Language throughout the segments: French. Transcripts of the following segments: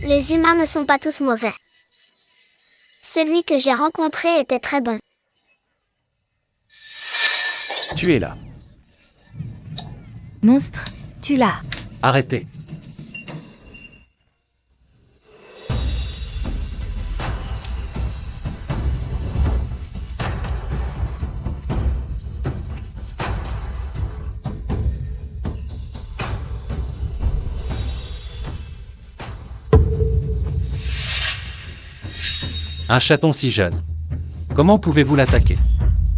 Les humains ne sont pas tous mauvais. Celui que j'ai rencontré était très bon. Tu es là. Monstre, tu l'as. Arrêtez. Un chaton si jeune. Comment pouvez-vous l'attaquer?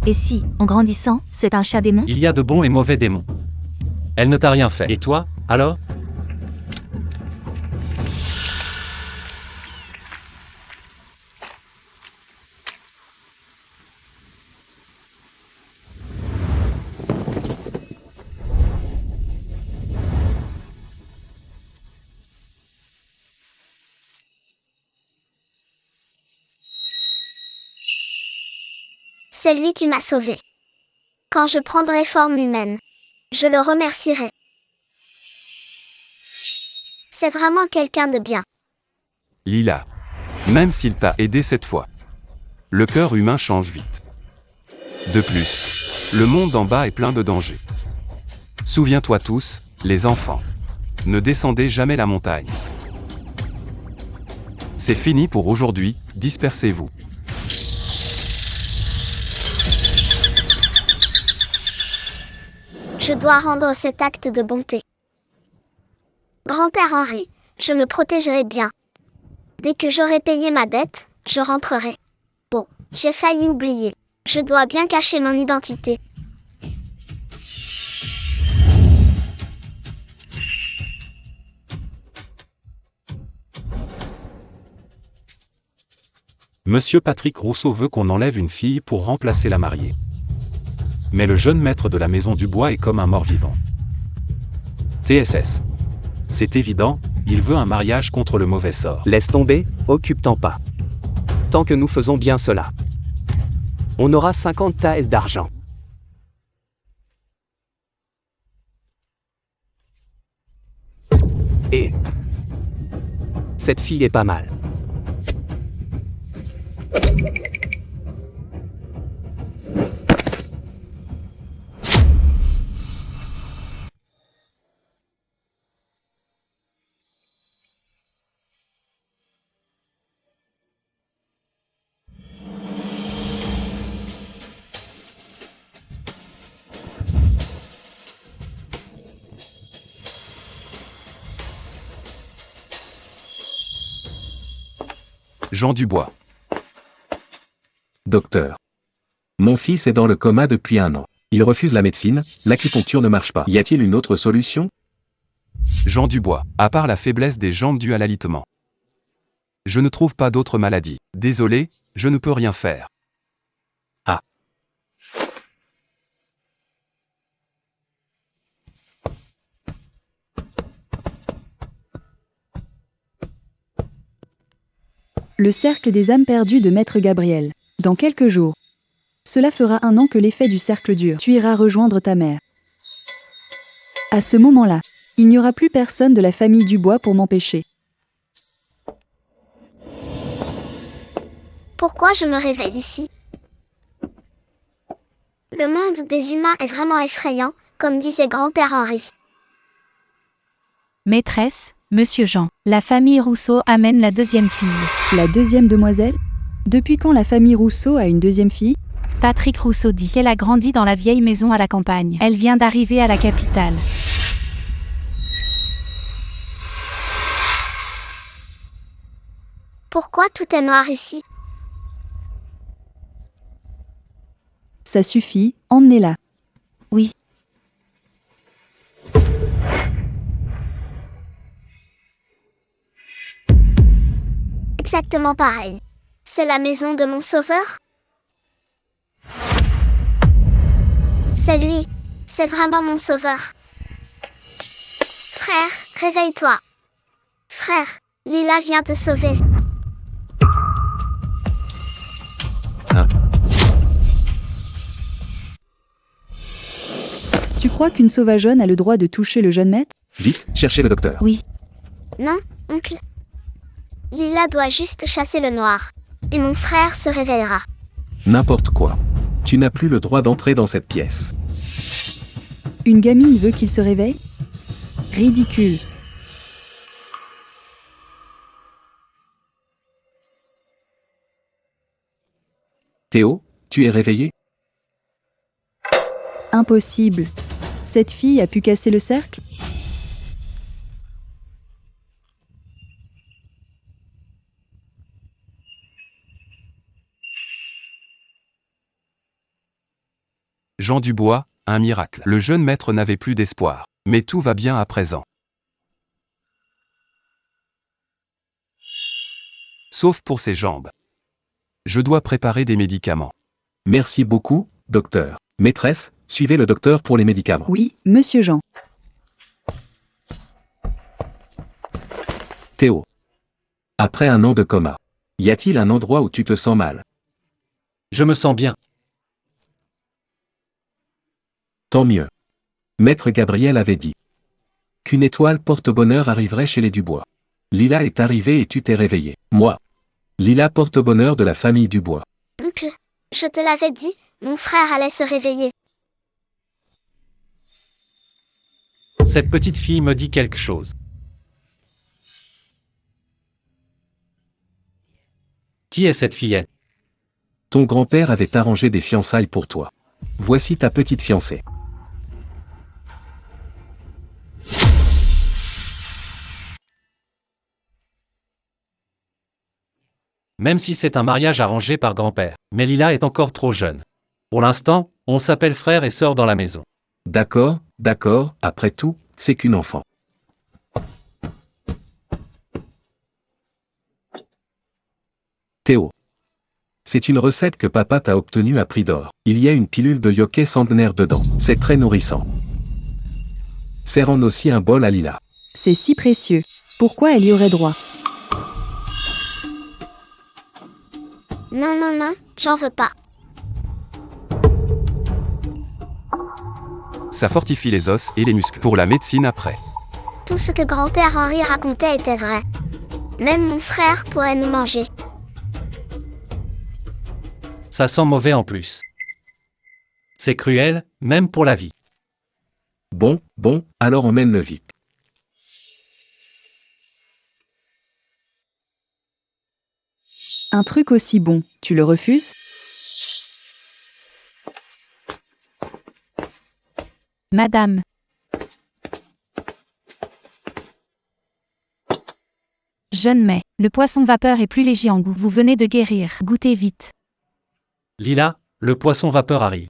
Et si, en grandissant, c'est un chat démon? Il y a de bons et mauvais démons. Elle ne t'a rien fait. Et toi, alors? C'est lui qui m'a sauvé. Quand je prendrai forme humaine, je le remercierai. C'est vraiment quelqu'un de bien. Lila. Même s'il t'a aidé cette fois. Le cœur humain change vite. De plus, le monde en bas est plein de dangers. Souviens-toi tous, les enfants. Ne descendez jamais la montagne. C'est fini pour aujourd'hui, dispersez-vous. Je dois rendre cet acte de bonté. Grand-père Henri, je me protégerai bien. Dès que j'aurai payé ma dette, je rentrerai. Bon, j'ai failli oublier. Je dois bien cacher mon identité. Monsieur Patrick Rousseau veut qu'on enlève une fille pour remplacer la mariée. Mais le jeune maître de la maison du bois est comme un mort-vivant. TSS. C'est évident, il veut un mariage contre le mauvais sort. Laisse tomber, occupe-t'en pas. Tant que nous faisons bien cela. On aura 50 taels d'argent. Et cette fille est pas mal. Jean Dubois. Docteur. Mon fils est dans le coma depuis 1 an. Il refuse la médecine, l'acupuncture ne marche pas. Y a-t-il une autre solution? Jean Dubois. À part la faiblesse des jambes due à l'alitement. Je ne trouve pas d'autre maladie. Désolé, je ne peux rien faire. Ah. Le cercle des âmes perdues de Maître Gabriel. Dans quelques jours. Cela fera 1 an que l'effet du cercle dure. Tu iras rejoindre ta mère. À ce moment-là, il n'y aura plus personne de la famille Dubois pour m'empêcher. Pourquoi je me réveille ici? Le monde des humains est vraiment effrayant, comme disait grand-père Henri. Maîtresse, Monsieur Jean, la famille Rousseau amène la 2e fille. La 2e demoiselle? Depuis quand la famille Rousseau a une 2e fille? Patrick Rousseau dit qu'elle a grandi dans la vieille maison à la campagne. Elle vient d'arriver à la capitale. Pourquoi tout est noir ici? Ça suffit, emmenez-la. Oui. Exactement pareil. C'est la maison de mon sauveur? C'est lui. C'est vraiment mon sauveur. Frère, réveille-toi. Frère, Lila vient te sauver. Tu crois qu'une sauvageonne a le droit de toucher le jeune maître? Vite, cherchez le docteur. Oui. Non, oncle. Lila doit juste chasser le noir. Et mon frère se réveillera. N'importe quoi. Tu n'as plus le droit d'entrer dans cette pièce. Une gamine veut qu'il se réveille? Ridicule. Théo, tu es réveillé? Impossible. Cette fille a pu casser le cercle? Jean Dubois, un miracle. Le jeune maître n'avait plus d'espoir. Mais tout va bien à présent. Sauf pour ses jambes. Je dois préparer des médicaments. Merci beaucoup, docteur. Maîtresse, suivez le docteur pour les médicaments. Oui, monsieur Jean. Théo. Après un an de coma, y a-t-il un endroit où tu te sens mal? Je me sens bien. Tant mieux. Maître Gabriel avait dit qu'une étoile porte-bonheur arriverait chez les Dubois. Lila est arrivée et tu t'es réveillé. Moi. Lila porte-bonheur de la famille Dubois. Oncle, je te l'avais dit, mon frère allait se réveiller. Cette petite fille me dit quelque chose. Qui est cette fillette? Ton grand-père avait arrangé des fiançailles pour toi. Voici ta petite fiancée. Même si c'est un mariage arrangé par grand-père. Mais Lila est encore trop jeune. Pour l'instant, on s'appelle frère et sœur dans la maison. D'accord, d'accord, après tout, c'est qu'une enfant. Théo. C'est une recette que papa t'a obtenue à prix d'or. Il y a une pilule de yokai centenaire dedans. C'est très nourrissant. Serre-en aussi un bol à Lila. C'est si précieux. Pourquoi elle y aurait droit? Non, non, non, j'en veux pas. Ça fortifie les os et les muscles pour la médecine après. Tout ce que grand-père Henri racontait était vrai. Même mon frère pourrait nous manger. Ça sent mauvais en plus. C'est cruel, même pour la vie. Bon, alors emmène-le vite. Un truc aussi bon, tu le refuses? Madame. Jeune mai, le poisson vapeur est plus léger en goût. Vous venez de guérir. Goûtez vite. Lila, le poisson vapeur arrive.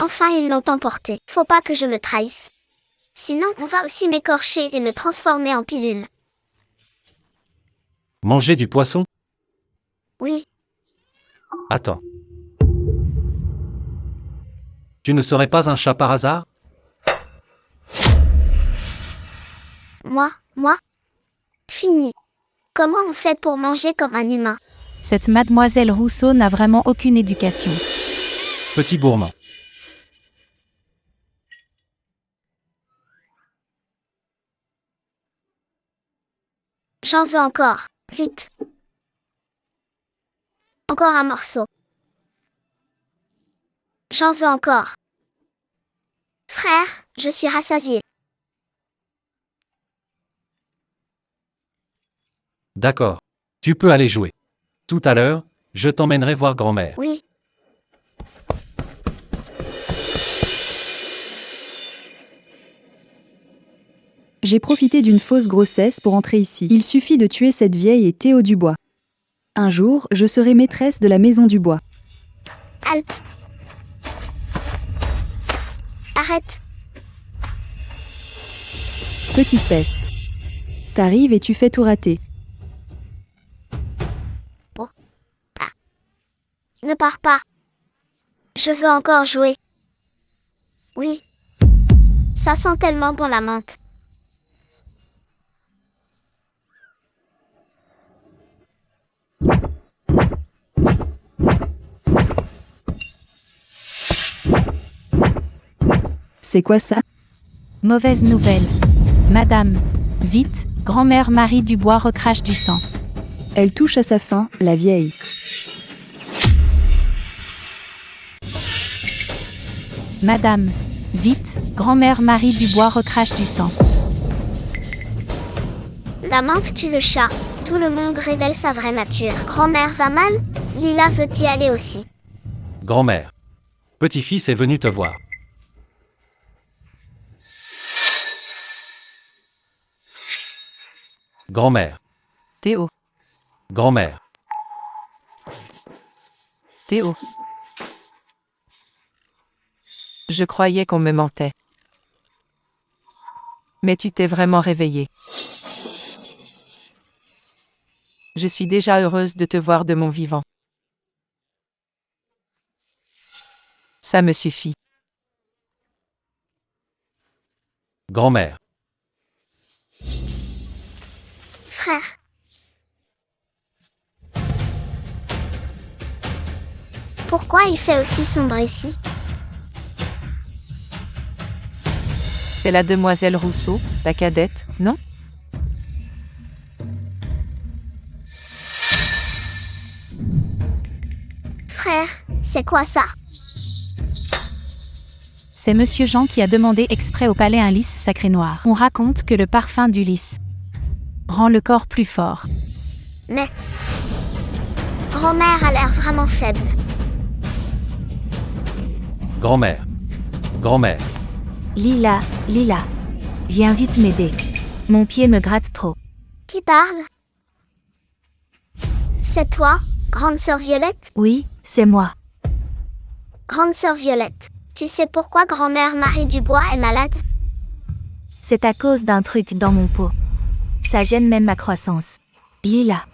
Enfin, ils l'ont emporté. Faut pas que je me trahisse. Sinon, on va aussi m'écorcher et me transformer en pilule. Manger du poisson? Oui, Attends. Tu ne serais pas un chat par hasard? moi. Fini. Comment on fait pour manger comme un humain? Cette mademoiselle Rousseau n'a vraiment aucune éducation. Petit gourmand. J'en veux encore. Vite. Encore un morceau. J'en veux encore. Frère, je suis rassasié. D'accord. Tu peux aller jouer. Tout à l'heure, je t'emmènerai voir grand-mère. Oui. J'ai profité d'une fausse grossesse pour entrer ici. Il suffit de tuer cette vieille et Théo Dubois. Un jour, je serai maîtresse de la maison Dubois. Halte. Arrête. Petite peste. T'arrives et tu fais tout rater. Ne pars pas. Je veux encore jouer. Oui. Ça sent tellement bon la menthe. C'est quoi ça? Mauvaise nouvelle. Madame, Vite, grand-mère Marie Dubois recrache du sang. Elle touche à sa fin, la vieille. Madame. Vite, grand-mère Marie Dubois recrache du sang. La menthe tue le chat. Tout le monde révèle sa vraie nature. Grand-mère va mal? Lila veut y aller aussi. Grand-mère. Petit-fils est venu te voir. Grand-mère. Théo. Grand-mère. Théo. Je croyais qu'on me mentait. Mais tu t'es vraiment réveillé. Je suis déjà heureuse de te voir de mon vivant. Ça me suffit. Grand-mère. Frère. Pourquoi il fait aussi sombre ici? C'est la demoiselle Rousseau, la cadette, non? Frère, c'est quoi ça? C'est Monsieur Jean qui a demandé exprès au palais un lys sacré noir. On raconte que le parfum du lys rend le corps plus fort. Mais... Grand-mère a l'air vraiment faible. Grand-mère. Grand-mère. Lila, viens vite m'aider. Mon pied me gratte trop. Qui parle? C'est toi, grande sœur Violette? Oui, c'est moi. Grande sœur Violette, tu sais pourquoi grand-mère Marie Dubois est malade? C'est à cause d'un truc dans mon pot. Ça gêne même ma croissance. Lila,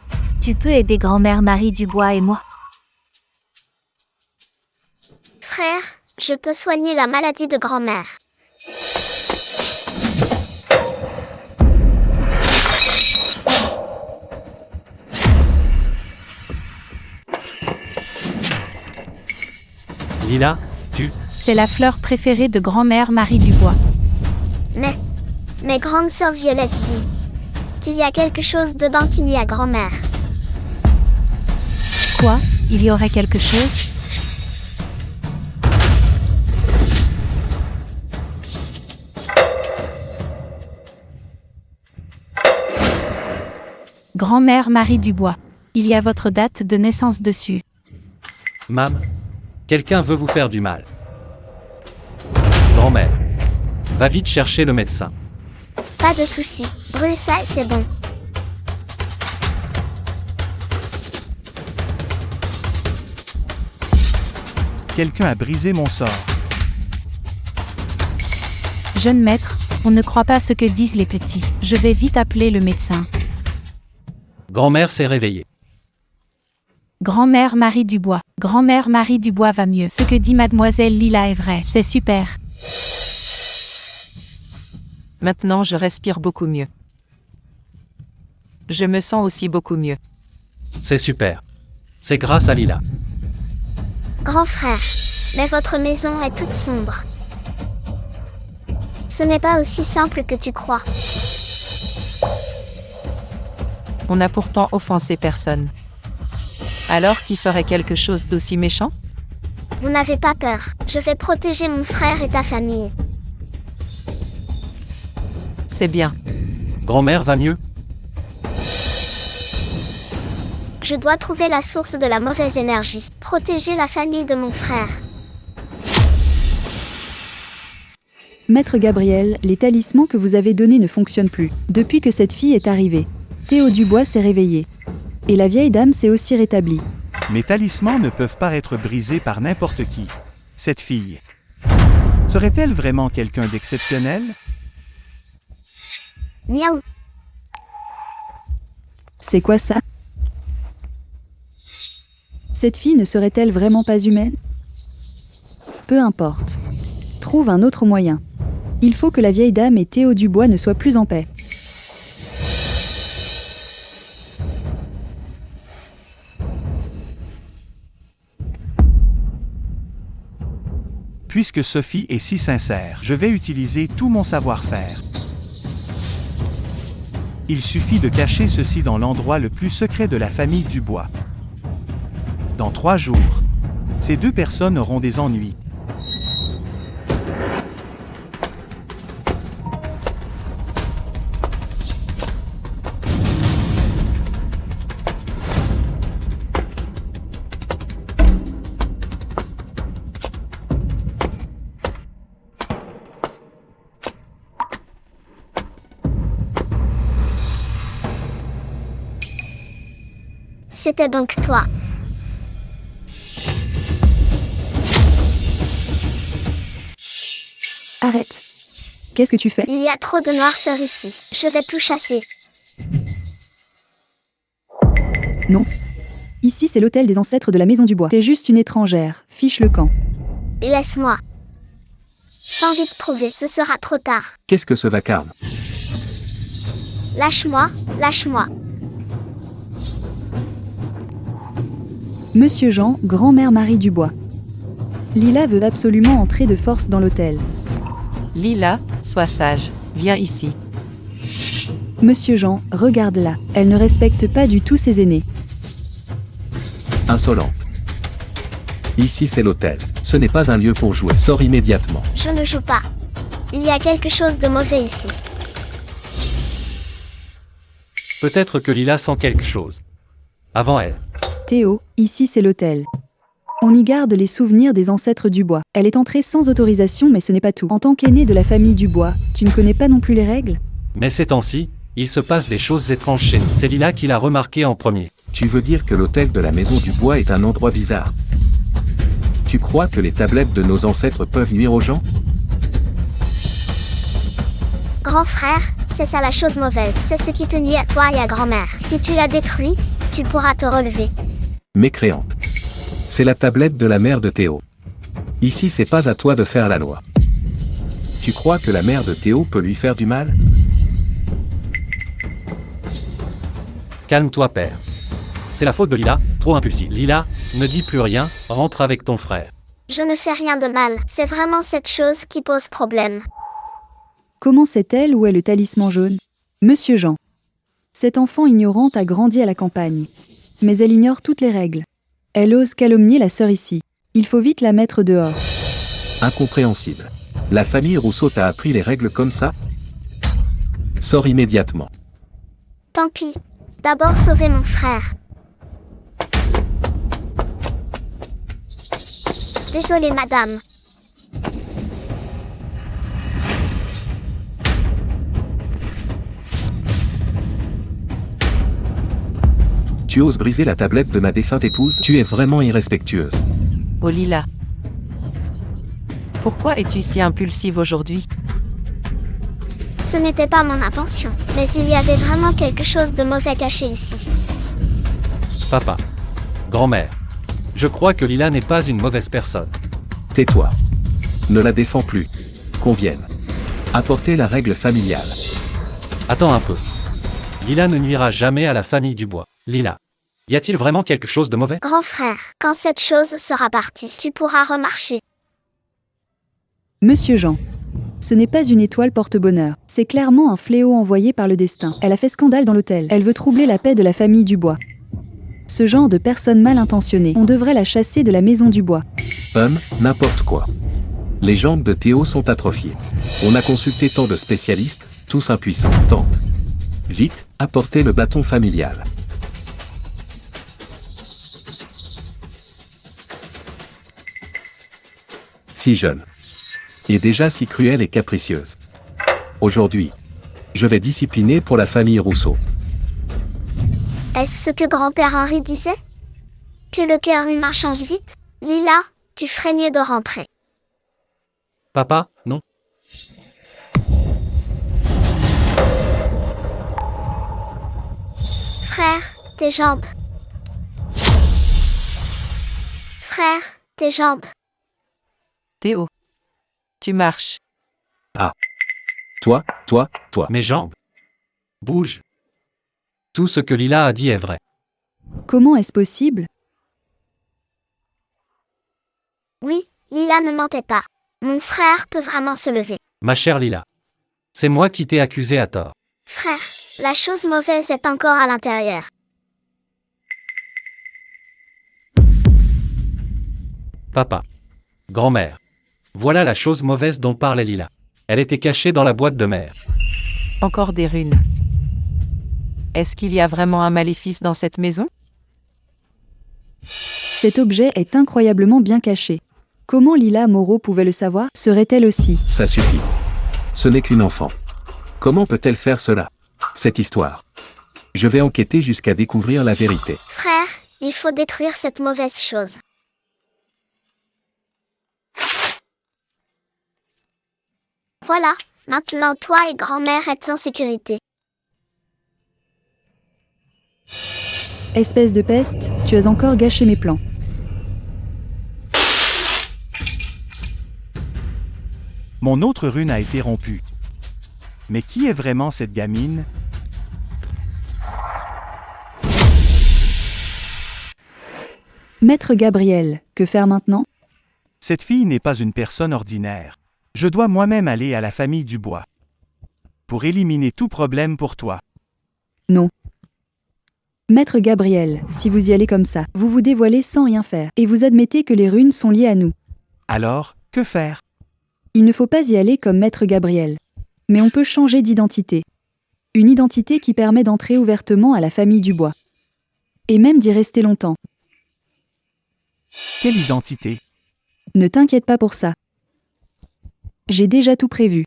tu peux aider grand-mère Marie Dubois et moi? Frère, je peux soigner la maladie de grand-mère. Lila, tu... C'est la fleur préférée de grand-mère Marie Dubois. Mais grande sœur Violette dit qu'il y a quelque chose dedans qui lie à grand-mère. Quoi? Il y aurait quelque chose? Grand-mère Marie Dubois. Il y a votre date de naissance dessus. Mam. Quelqu'un veut vous faire du mal. Grand-mère. Va vite chercher le médecin. Pas de souci, brûle ça et c'est bon. Quelqu'un a brisé mon sort. Jeune maître, on ne croit pas ce que disent les petits. Je vais vite appeler le médecin. Grand-mère s'est réveillée. Grand-mère Marie Dubois. Grand-mère Marie Dubois va mieux. Ce que dit mademoiselle Lila est vrai. C'est super. Maintenant je respire beaucoup mieux. Je me sens aussi beaucoup mieux. C'est super. C'est grâce à Lila. Grand frère, mais votre maison est toute sombre. Ce n'est pas aussi simple que tu crois. On n'a pourtant offensé personne. Alors qui ferait quelque chose d'aussi méchant? Vous n'avez pas peur. Je vais protéger mon frère et ta famille. C'est bien. Grand-mère va mieux? Je dois trouver la source de la mauvaise énergie. Protéger la famille de mon frère. Maître Gabriel, les talismans que vous avez donnés ne fonctionnent plus. Depuis que cette fille est arrivée, Théo Dubois s'est réveillé. Et la vieille dame s'est aussi rétablie. Mes talismans ne peuvent pas être brisés par n'importe qui. Cette fille. Serait-elle vraiment quelqu'un d'exceptionnel? Miaou. C'est quoi ça? Cette fille ne serait-elle vraiment pas humaine? Peu importe. Trouve un autre moyen. Il faut que la vieille dame et Théo Dubois ne soient plus en paix. Puisque Sophie est si sincère, je vais utiliser tout mon savoir-faire. Il suffit de cacher ceci dans l'endroit le plus secret de la famille Dubois. Dans 3 jours, ces 2 personnes auront des ennuis. C'était donc toi. Arrête. Qu'est-ce que tu fais? Il y a trop de noirceur ici. Je vais tout chasser. Non. Ici, c'est l'hôtel des ancêtres de la Maison du Bois. T'es juste une étrangère. Fiche le camp. Laisse-moi. J'ai envie de prouver, ce sera trop tard. Qu'est-ce que ce vacarme? Lâche-moi, lâche-moi. Monsieur Jean, grand-mère Marie Dubois. Lila veut absolument entrer de force dans l'hôtel. Lila, sois sage. Viens ici. Monsieur Jean, regarde-la. Elle ne respecte pas du tout ses aînés. Insolente. Ici c'est l'hôtel. Ce n'est pas un lieu pour jouer. Sors immédiatement. Je ne joue pas. Il y a quelque chose de mauvais ici. Peut-être que Lila sent quelque chose. Avant elle. Théo, ici c'est l'hôtel. On y garde les souvenirs des ancêtres Dubois. Elle est entrée sans autorisation, mais ce n'est pas tout. En tant qu'aînée de la famille Dubois, tu ne connais pas non plus les règles? Mais ces temps-ci, il se passe des choses étranges chez nous. C'est Lila qui l'a remarqué en premier. Tu veux dire que l'hôtel de la Maison du Bois est un endroit bizarre? Tu crois que les tablettes de nos ancêtres peuvent nuire aux gens? Grand frère, c'est ça la chose mauvaise. C'est ce qui te nuit à toi et à grand-mère. Si tu la détruis, tu pourras te relever. Mécréante. C'est la tablette de la mère de Théo. Ici c'est pas à toi de faire la loi. Tu crois que la mère de Théo peut lui faire du mal? Calme-toi, père. C'est la faute de Lila, trop impulsive. Lila, ne dis plus rien, rentre avec ton frère. Je ne fais rien de mal. C'est vraiment cette chose qui pose problème. Comment sait-elle où est le talisman jaune? Monsieur Jean. Cette enfant ignorante a grandi à la campagne. Mais elle ignore toutes les règles. Elle ose calomnier la sœur ici. Il faut vite la mettre dehors. Incompréhensible. La famille Rousseau t'a appris les règles comme ça? Sors immédiatement. Tant pis. D'abord sauver mon frère. Désolée, madame. Tu oses briser la tablette de ma défunte épouse? Tu es vraiment irrespectueuse. Oh Lila. Pourquoi es-tu si impulsive aujourd'hui? Ce n'était pas mon intention, mais il y avait vraiment quelque chose de mauvais caché ici. Papa. Grand-mère. Je crois que Lila n'est pas une mauvaise personne. Tais-toi. Ne la défends plus. Qu'on vienne. Apporter la règle familiale. Attends un peu. Lila ne nuira jamais à la famille Dubois. Lila. Y a-t-il vraiment quelque chose de mauvais? Grand frère, quand cette chose sera partie, tu pourras remarcher. Monsieur Jean. Ce n'est pas une étoile porte-bonheur. C'est clairement un fléau envoyé par le destin. Elle a fait scandale dans l'hôtel. Elle veut troubler la paix de la famille Dubois. Ce genre de personne mal intentionnée, on devrait la chasser de la Maison Dubois. N'importe quoi. Les jambes de Théo sont atrophiées. On a consulté tant de spécialistes, tous impuissants. Tente. Vite, apportez le bâton familial. Si jeune. Et déjà si cruelle et capricieuse. Aujourd'hui, je vais discipliner pour la famille Rousseau. Est-ce ce que grand-père Henri disait? Que le cœur humain change vite? Lila, tu ferais mieux de rentrer. Papa, non. Frère, tes jambes. Frère, tes jambes. Théo. Tu marches. Ah. Toi. Mes jambes. Bouge. Tout ce que Lila a dit est vrai. Comment est-ce possible? Oui, Lila ne mentait pas. Mon frère peut vraiment se lever. Ma chère Lila. C'est moi qui t'ai accusé à tort. Frère, La chose mauvaise est encore à l'intérieur. Papa. Grand-mère. Voilà la chose mauvaise dont parlait Lila. Elle était cachée dans la boîte de mère. Encore des runes. Est-ce qu'il y a vraiment un maléfice dans cette maison? Cet objet est incroyablement bien caché. Comment Lila Moreau pouvait le savoir? Serait-elle aussi? Ça suffit. Ce n'est qu'une enfant. Comment peut-elle faire cela? Cette histoire. Je vais enquêter jusqu'à découvrir la vérité. Frère, il faut détruire cette mauvaise chose. Voilà, maintenant toi et grand-mère êtes en sécurité. Espèce de peste, tu as encore gâché mes plans. Mon autre rune a été rompue. Mais qui est vraiment cette gamine? Maître Gabriel, que faire maintenant? Cette fille n'est pas une personne ordinaire. Je dois moi-même aller à la famille Dubois. Pour éliminer tout problème pour toi. Non. Maître Gabriel, si vous y allez comme ça, vous vous dévoilez sans rien faire, et vous admettez que les runes sont liées à nous. Alors, que faire? Il ne faut pas y aller comme Maître Gabriel. Mais on peut changer d'identité. Une identité qui permet d'entrer ouvertement à la famille Dubois. Et même d'y rester longtemps. Quelle identité? Ne t'inquiète pas pour ça. J'ai déjà tout prévu.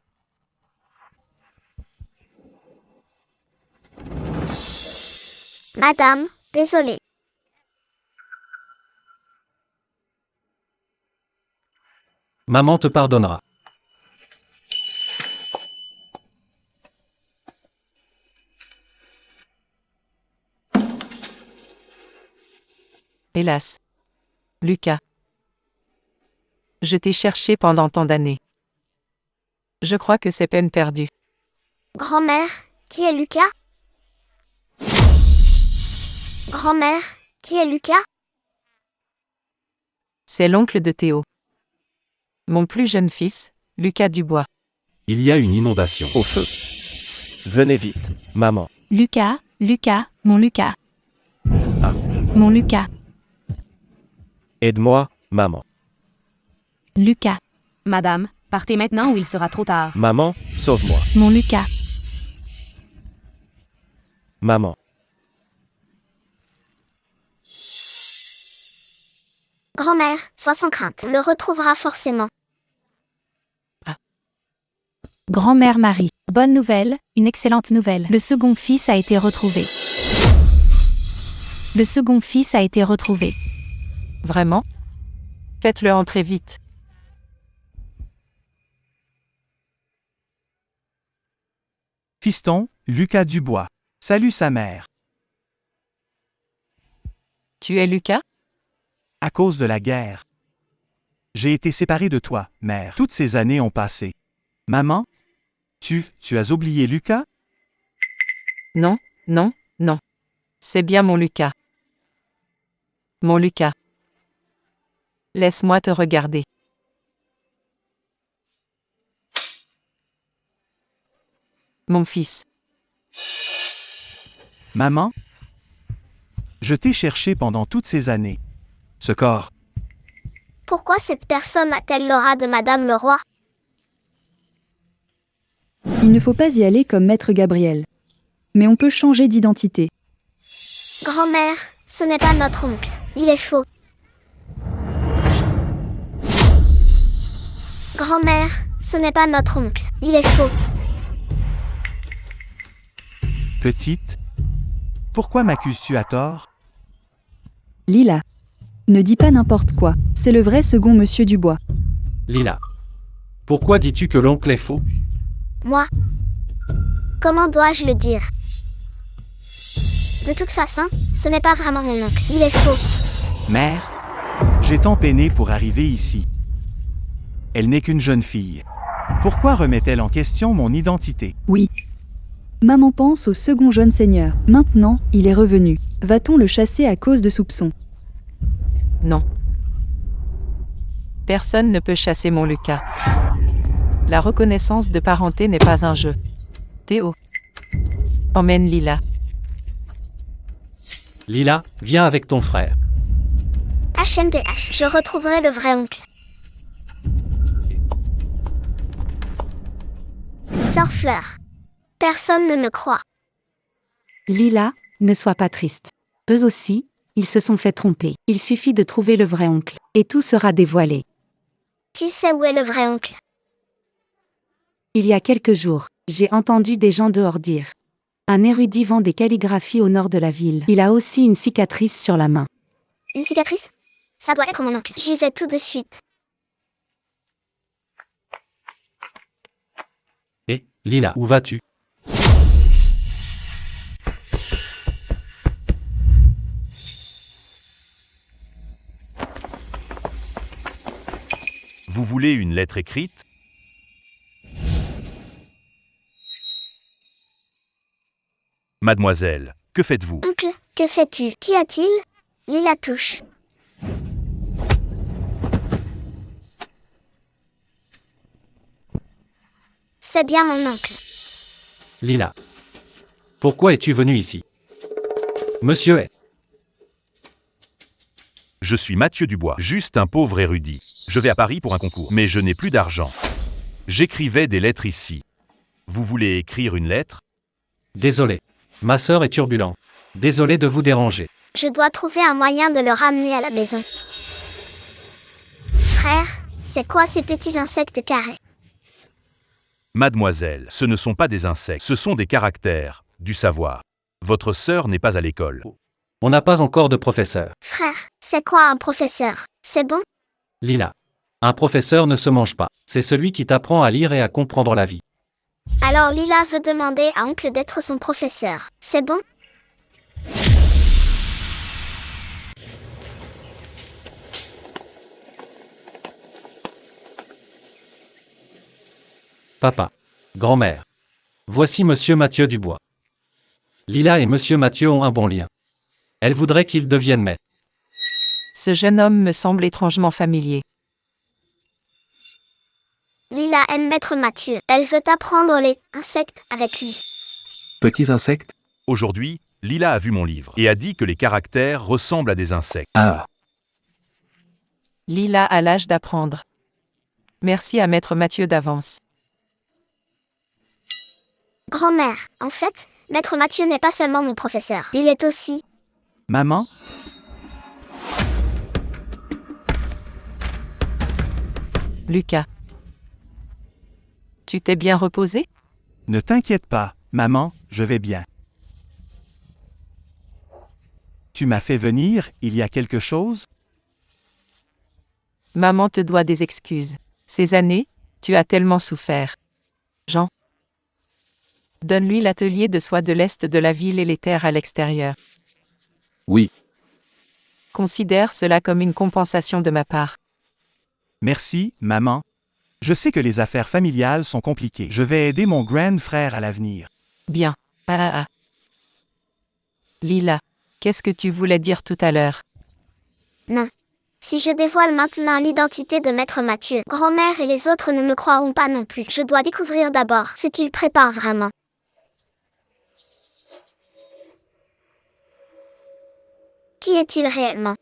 Madame, désolée. Maman te pardonnera. Hélas. Lucas. Je t'ai cherché pendant tant d'années. Je crois que c'est peine perdue. Grand-mère, qui est Lucas? Grand-mère, qui est Lucas? C'est l'oncle de Théo. Mon plus jeune fils, Lucas Dubois. Il y a une inondation. Au feu. Venez vite, maman. Lucas, mon Lucas. Ah. Mon Lucas, Aide-moi, maman. Lucas, Madame, partez maintenant ou il sera trop tard. Maman, sauve-moi. mon Lucas, Maman. Grand-mère, sois sans crainte, le retrouvera forcément. grand-mère Marie. Bonne nouvelle, une excellente nouvelle. Le second fils a été retrouvé. Le second fils a été retrouvé. Vraiment? Faites-le entrer vite. Fiston, Lucas Dubois. Salue sa mère. Tu es Lucas? À cause de la guerre. J'ai été séparé de toi, mère. Toutes ces années ont passé. Maman? Tu as oublié Lucas? Non, non, non. C'est bien mon Lucas. Mon Lucas. Laisse-moi te regarder. Mon fils. Maman? Je t'ai cherché pendant toutes ces années. Ce corps. Pourquoi cette personne a-t-elle l'aura de Madame le Roi? Il ne faut pas y aller comme Maître Gabriel. Mais on peut changer d'identité. Grand-mère, ce n'est pas notre oncle. Il est faux. Grand-mère, ce n'est pas notre oncle. Il est faux. Petite? Pourquoi m'accuses-tu à tort? Lila. Ne dis pas n'importe quoi. C'est le vrai second Monsieur Dubois. Lila. Pourquoi dis-tu que l'oncle est faux? Moi? Comment dois-je le dire? De toute façon, ce n'est pas vraiment mon oncle. Il est faux. Mère? J'ai tant peiné pour arriver ici. Elle n'est qu'une jeune fille. Pourquoi remet-elle en question mon identité? Oui. Maman pense au second jeune seigneur. Maintenant, il est revenu. Va-t-on le chasser à cause de soupçons? Non. Personne ne peut chasser mon Lucas. La reconnaissance de parenté n'est pas un jeu. Théo. Emmène Lila. Lila, viens avec ton frère. HMPH, je retrouverai le vrai oncle. Sœur Fleur. Personne ne me croit. Lila, ne sois pas triste. Eux aussi, ils se sont fait tromper. Il suffit de trouver le vrai oncle, et tout sera dévoilé. Qui sait où est le vrai oncle? Il y a quelques jours, j'ai entendu des gens dehors dire. Un érudit vend des calligraphies au nord de la ville. Il a aussi une cicatrice sur la main. Une cicatrice? Ça doit être mon oncle. J'y vais tout de suite. Et, Lila, où vas-tu? Vous voulez une lettre écrite? Mademoiselle, que faites-vous? Oncle, que fais-tu? Qu'y a-t-il? Lila touche. C'est bien mon oncle. Lila. Pourquoi es-tu venu ici? Monsieur est. Je suis Mathieu Dubois, juste un pauvre érudit. Je vais à Paris pour un concours, mais je n'ai plus d'argent. J'écrivais des lettres ici. Vous voulez écrire une lettre? Désolé. Ma sœur est turbulente. Désolé de vous déranger. Je dois trouver un moyen de le ramener à la maison. Frère, c'est quoi ces petits insectes carrés? Mademoiselle, ce ne sont pas des insectes, ce sont des caractères, du savoir. Votre sœur n'est pas à l'école. On n'a pas encore de professeur. Frère, c'est quoi un professeur? C'est bon? Lila. Un professeur ne se mange pas. C'est celui qui t'apprend à lire et à comprendre la vie. Alors Lila veut demander à oncle d'être son professeur. C'est bon? Papa. Grand-mère. Voici Monsieur Mathieu Dubois. Lila et Monsieur Mathieu ont un bon lien. Elle voudrait qu'ils deviennent maîtres. Ce jeune homme me semble étrangement familier. Lila aime Maître Mathieu. Elle veut apprendre les insectes avec lui. Petits insectes? Aujourd'hui, Lila a vu mon livre et a dit que les caractères ressemblent à des insectes. Ah. Lila a l'âge d'apprendre. Merci à Maître Mathieu d'avance. Grand-mère, en fait, Maître Mathieu n'est pas seulement mon professeur. Il est aussi... Maman? Lucas. Tu t'es bien reposé? Ne t'inquiète pas, maman, je vais bien. Tu m'as fait venir, il y a quelque chose? Maman te doit des excuses. Ces années, tu as tellement souffert. Jean. Donne-lui l'atelier de soie de l'est de la ville et les terres à l'extérieur. Oui. Considère cela comme une compensation de ma part. Merci, maman. Je sais que les affaires familiales sont compliquées. Je vais aider mon grand frère à l'avenir. Bien. Lila, qu'est-ce que tu voulais dire tout à l'heure? Non. Si je dévoile maintenant l'identité de Maître Mathieu, grand-mère et les autres ne me croiront pas non plus. Je dois découvrir d'abord ce qu'il prépare vraiment. Qui est-il réellement?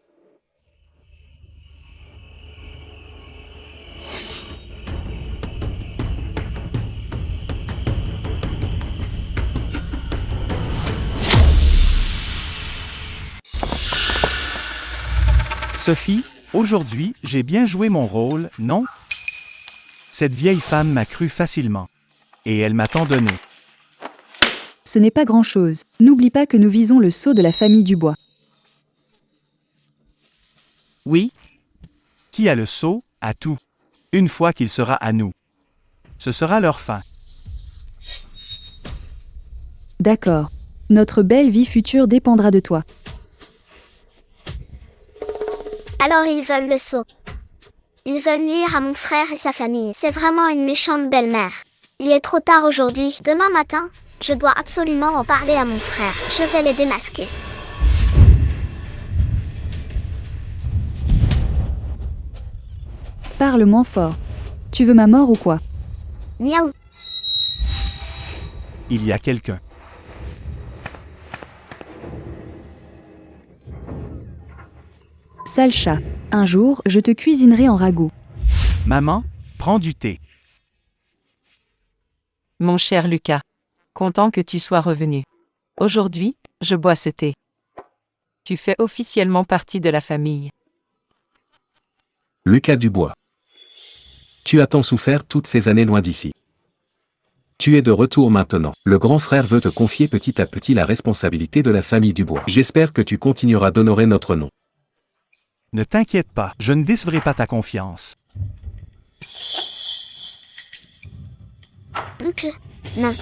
Sophie, aujourd'hui, j'ai bien joué mon rôle, non? Cette vieille femme m'a cru facilement. Et elle m'a tant donné. Ce n'est pas grand-chose. N'oublie pas que nous visons le sceau de la famille Dubois. Oui? Qui a le sceau, a tout. Une fois qu'il sera à nous. Ce sera leur fin. D'accord. Notre belle vie future dépendra de toi. Alors ils veulent le sceau. Ils veulent nuire à mon frère et sa famille. C'est vraiment une méchante belle-mère. Il est trop tard aujourd'hui. Demain matin, je dois absolument en parler à mon frère. Je vais les démasquer. Parle moins fort. Tu veux ma mort ou quoi? Miaou. Il y a quelqu'un. Sale chat. Un jour, je te cuisinerai en ragoût. Maman, prends du thé. Mon cher Lucas, content que tu sois revenu. Aujourd'hui, je bois ce thé. Tu fais officiellement partie de la famille. Lucas Dubois. Tu as tant souffert toutes ces années loin d'ici. Tu es de retour maintenant. Le grand frère veut te confier petit à petit la responsabilité de la famille Dubois. J'espère que tu continueras d'honorer notre nom. Ne t'inquiète pas, je ne décevrai pas ta confiance. Oncle, non.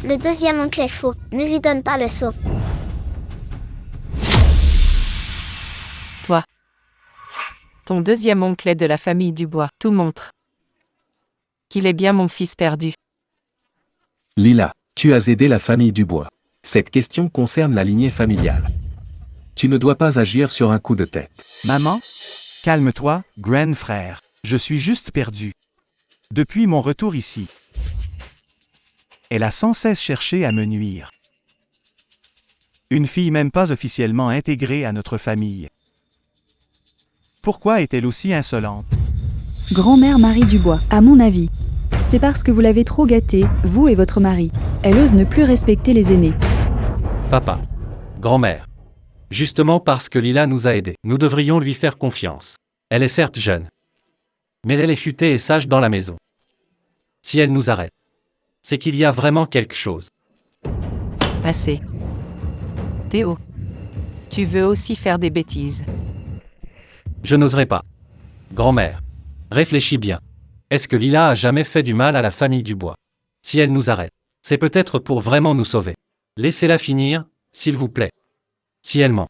Le deuxième oncle est faux. Ne lui donne pas le seau. Toi. Ton deuxième oncle est de la famille Dubois. Tout montre qu'il est bien mon fils perdu. Lila, tu as aidé la famille Dubois. Cette question concerne la lignée familiale. Tu ne dois pas agir sur un coup de tête. Maman, calme-toi, grand frère. Je suis juste perdu. Depuis mon retour ici, elle a sans cesse cherché à me nuire. Une fille même pas officiellement intégrée à notre famille. Pourquoi est-elle aussi insolente? Grand-mère Marie Dubois, à mon avis. C'est parce que vous l'avez trop gâtée, vous et votre mari. Elle ose ne plus respecter les aînés. Papa. Grand-mère. Justement parce que Lila nous a aidés, nous devrions lui faire confiance. Elle est certes jeune, mais elle est futée et sage dans la maison. Si elle nous arrête, c'est qu'il y a vraiment quelque chose. Assez. Théo. Tu veux aussi faire des bêtises. Je n'oserais pas. Grand-mère. Réfléchis bien. Est-ce que Lila a jamais fait du mal à la famille Dubois? Si elle nous arrête, c'est peut-être pour vraiment nous sauver. Laissez-la finir, s'il vous plaît. Si elle ment,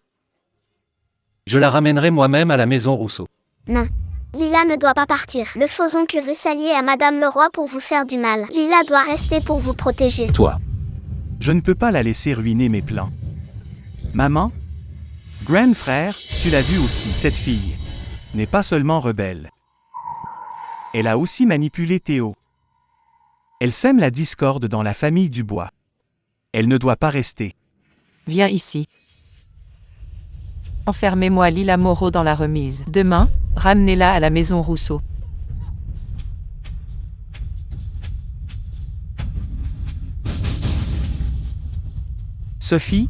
je la ramènerai moi-même à la maison Rousseau. Non. Lila ne doit pas partir. Le faux oncle veut s'allier à Madame Leroy pour vous faire du mal. Lila doit rester pour vous protéger. Toi. Je ne peux pas la laisser ruiner mes plans. Maman, grand frère, tu l'as vu aussi, cette fille n'est pas seulement rebelle. Elle a aussi manipulé Théo. Elle sème la discorde dans la famille Dubois. Elle ne doit pas rester. Viens ici. Enfermez-moi Lila Moreau dans la remise. Demain, ramenez-la à la maison Rousseau. Sophie,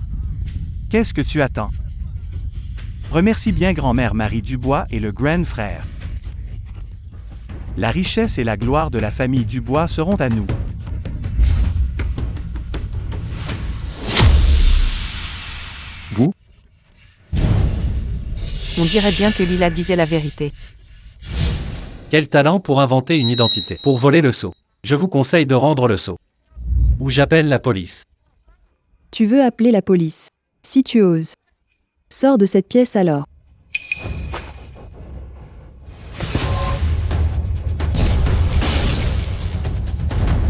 qu'est-ce que tu attends? Remercie bien grand-mère Marie Dubois et le grand frère. La richesse et la gloire de la famille Dubois seront à nous. Vous? On dirait bien que Lila disait la vérité. Quel talent pour inventer une identité. Pour voler le seau. Je vous conseille de rendre le seau. Ou j'appelle la police. Tu veux appeler la police. Si tu oses. Sors de cette pièce alors.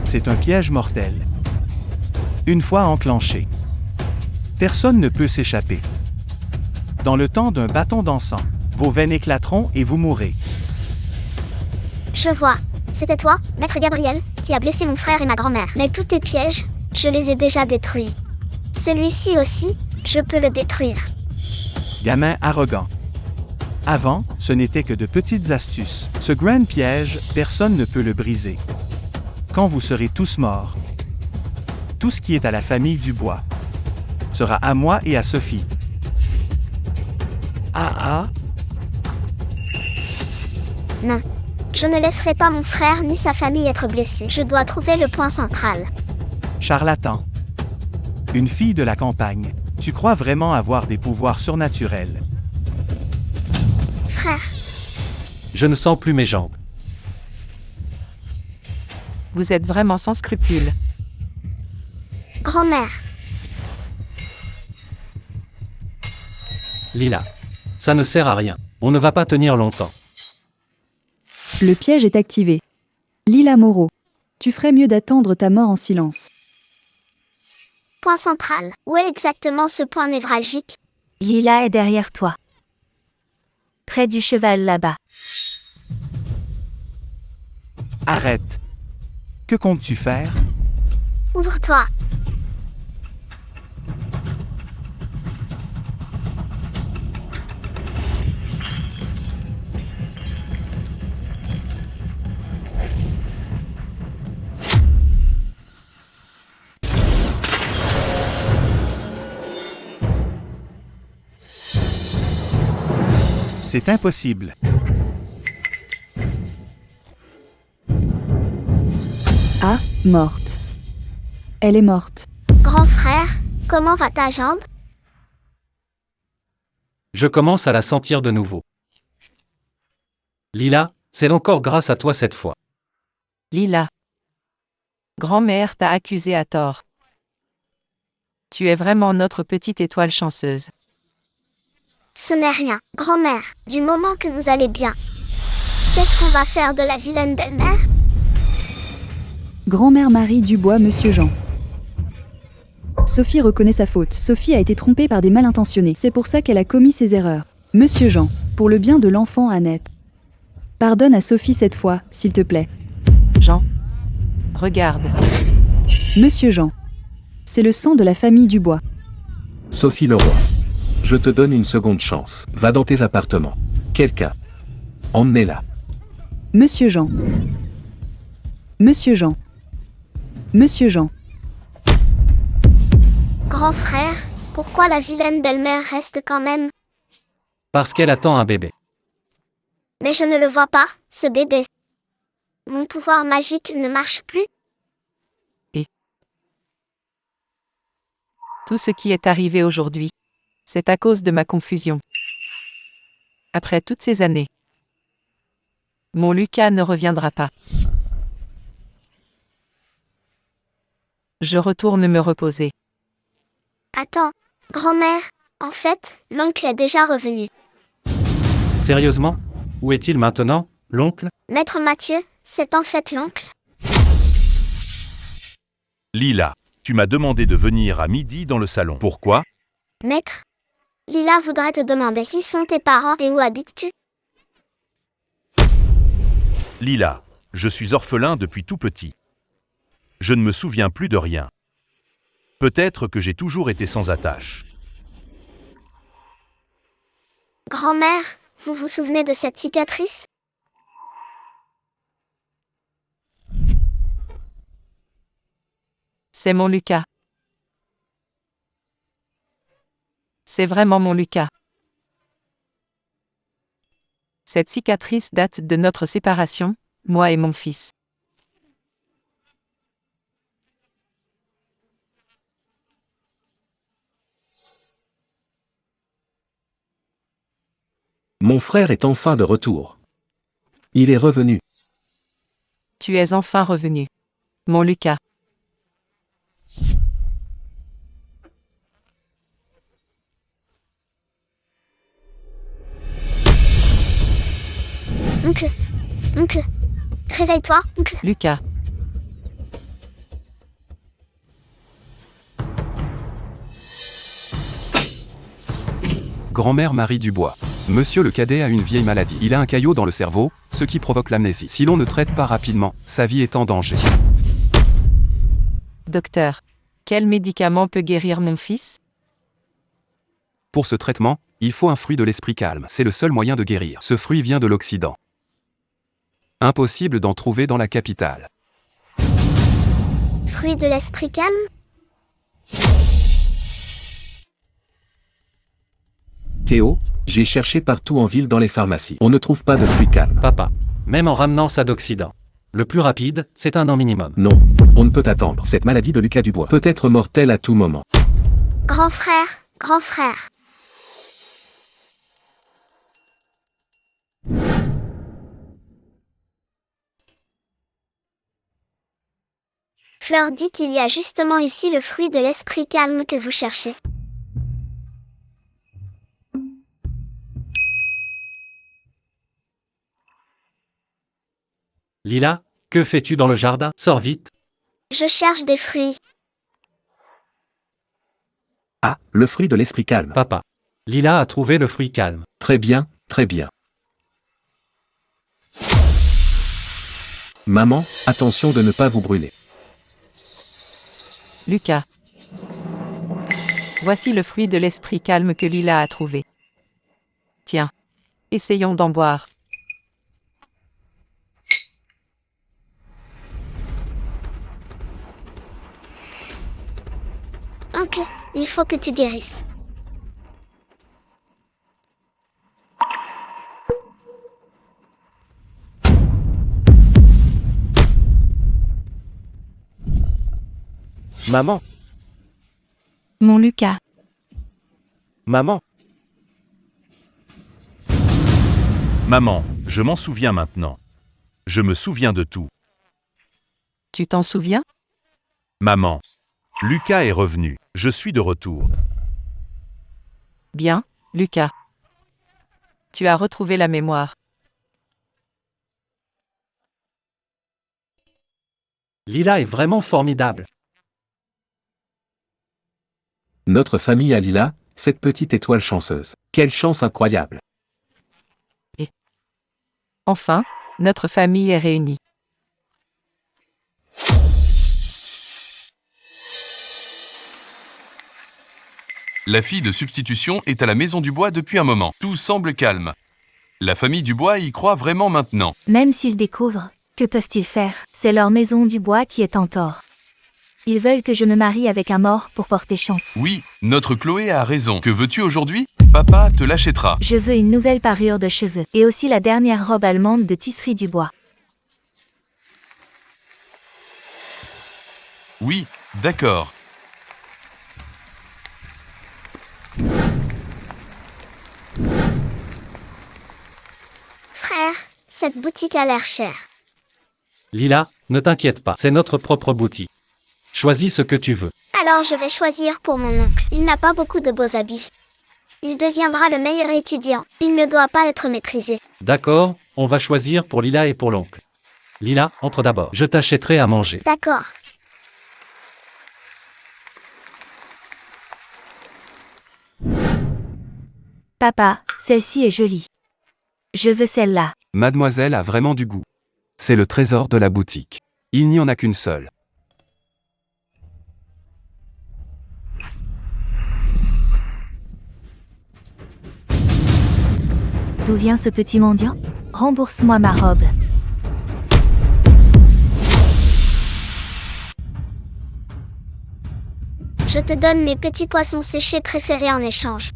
C'est un piège mortel. Une fois enclenché, personne ne peut s'échapper. Dans le temps d'un bâton d'encens, vos veines éclateront et vous mourrez. Je vois. C'était toi, maître Gabriel, qui a blessé mon frère et ma grand-mère. Mais tous tes pièges, je les ai déjà détruits. Celui-ci aussi, je peux le détruire. Gamin arrogant. Avant, ce n'était que de petites astuces. Ce grand piège, personne ne peut le briser. Quand vous serez tous morts, tout ce qui est à la famille Dubois sera à moi et à Sophie. Non. Je ne laisserai pas mon frère ni sa famille être blessés. Je dois trouver le point central. Charlatan. Une fille de la campagne. Tu crois vraiment avoir des pouvoirs surnaturels? Frère. Je ne sens plus mes jambes. Vous êtes vraiment sans scrupules. Grand-mère. Lila. Ça ne sert à rien. On ne va pas tenir longtemps. Le piège est activé. Lila Moreau. Tu ferais mieux d'attendre ta mort en silence. Point central. Où est exactement ce point névralgique? Lila est derrière toi. Près du cheval là-bas. Arrête. Que comptes-tu faire? Ouvre-toi. C'est impossible. Ah, morte. Elle est morte. Grand frère, comment va ta jambe? Je commence à la sentir de nouveau. Lila, c'est encore grâce à toi cette fois. Lila. Grand-mère t'a accusé à tort. Tu es vraiment notre petite étoile chanceuse. Ce n'est rien, grand-mère, du moment que vous allez bien. Qu'est-ce qu'on va faire de la vilaine belle-mère? Grand-mère Marie Dubois, Monsieur Jean. Sophie reconnaît sa faute. Sophie a été trompée par des mal intentionnés. C'est pour ça qu'elle a commis ces erreurs. Monsieur Jean, pour le bien de l'enfant Annette. Pardonne à Sophie cette fois, s'il te plaît. Jean. Regarde. Monsieur Jean. C'est le sang de la famille Dubois. Sophie Leroy. Je te donne une seconde chance. Va dans tes appartements. Quelqu'un. Emmenez-la. Monsieur Jean. Monsieur Jean. Monsieur Jean. Grand frère, pourquoi la vilaine belle-mère reste quand même? Parce qu'elle attend un bébé. Mais je ne le vois pas, ce bébé. Mon pouvoir magique ne marche plus. Tout ce qui est arrivé aujourd'hui, c'est à cause de ma confusion. Après toutes ces années, mon Lucas ne reviendra pas. Je retourne me reposer. Attends, grand-mère, en fait, l'oncle est déjà revenu. Sérieusement? Où est-il maintenant, l'oncle? Maître Mathieu, c'est en fait l'oncle. Lila, tu m'as demandé de venir à midi dans le salon. Pourquoi? Maître, Lila voudrait te demander qui sont tes parents et où habites-tu? Lila, je suis orphelin depuis tout petit. Je ne me souviens plus de rien. Peut-être que j'ai toujours été sans attache. Grand-mère, vous vous souvenez de cette cicatrice? C'est mon Lucas. C'est vraiment mon Lucas. Cette cicatrice date de notre séparation, moi et mon fils. Mon frère est enfin de retour. Il est revenu. Tu es enfin revenu. Mon Lucas. Oncle, réveille-toi, oncle. Lucas. Grand-mère Marie Dubois. Monsieur le cadet a une vieille maladie. Il a un caillot dans le cerveau, ce qui provoque l'amnésie. Si l'on ne traite pas rapidement, sa vie est en danger. Docteur, quel médicament peut guérir mon fils? Pour ce traitement, il faut un fruit de l'esprit calme. C'est le seul moyen de guérir. Ce fruit vient de l'Occident. Impossible d'en trouver dans la capitale. Fruit de l'esprit calme? Théo, j'ai cherché partout en ville dans les pharmacies. On ne trouve pas de fruits calmes. Papa, même en ramenant ça d'Occident. Le plus rapide, c'est un an minimum. Non, on ne peut attendre. Cette maladie de Lucas Dubois peut être mortelle à tout moment. Grand frère, grand frère. Fleur dit qu'il y a justement ici le fruit de l'esprit calme que vous cherchez. Lila, que fais-tu dans le jardin? Sors vite. Je cherche des fruits. Ah, le fruit de l'esprit calme. Papa. Lila a trouvé le fruit calme. Très bien, très bien. Maman, attention de ne pas vous brûler. Lucas. Voici le fruit de l'esprit calme que Lila a trouvé. Tiens, essayons d'en boire. Oncle, il faut que tu guérisses. Maman, Mon Lucas. maman, Maman, je m'en souviens maintenant. Je me souviens de tout. Tu t'en souviens? Maman. Lucas est revenu. Je suis de retour. Bien, Lucas. Tu as retrouvé la mémoire. Lila est vraiment formidable. Notre famille a Lila, cette petite étoile chanceuse. Quelle chance incroyable. Enfin, notre famille est réunie. La fille de substitution est à la maison du bois depuis un moment. Tout semble calme. La famille du bois y croit vraiment maintenant. Même s'ils découvrent, que peuvent-ils faire? C'est leur maison du bois qui est en tort. Ils veulent que je me marie avec un mort pour porter chance. Oui, notre Chloé a raison. Que veux-tu aujourd'hui? Papa te l'achètera. Je veux une nouvelle parure de cheveux, et aussi la dernière robe allemande de tisserie du bois. Oui, d'accord. Frère, cette boutique a l'air chère. Lila, ne t'inquiète pas, c'est notre propre boutique. Choisis ce que tu veux. Alors je vais choisir pour mon oncle. Il n'a pas beaucoup de beaux habits. Il deviendra le meilleur étudiant. Il ne doit pas être méprisé. D'accord, on va choisir pour Lila et pour l'oncle. Lila, entre d'abord. Je t'achèterai à manger. D'accord. Papa, celle-ci est jolie. Je veux celle-là. Mademoiselle a vraiment du goût. C'est le trésor de la boutique. Il n'y en a qu'une seule. D'où vient ce petit mendiant? Rembourse-moi ma robe. Je te donne mes petits poissons séchés préférés en échange.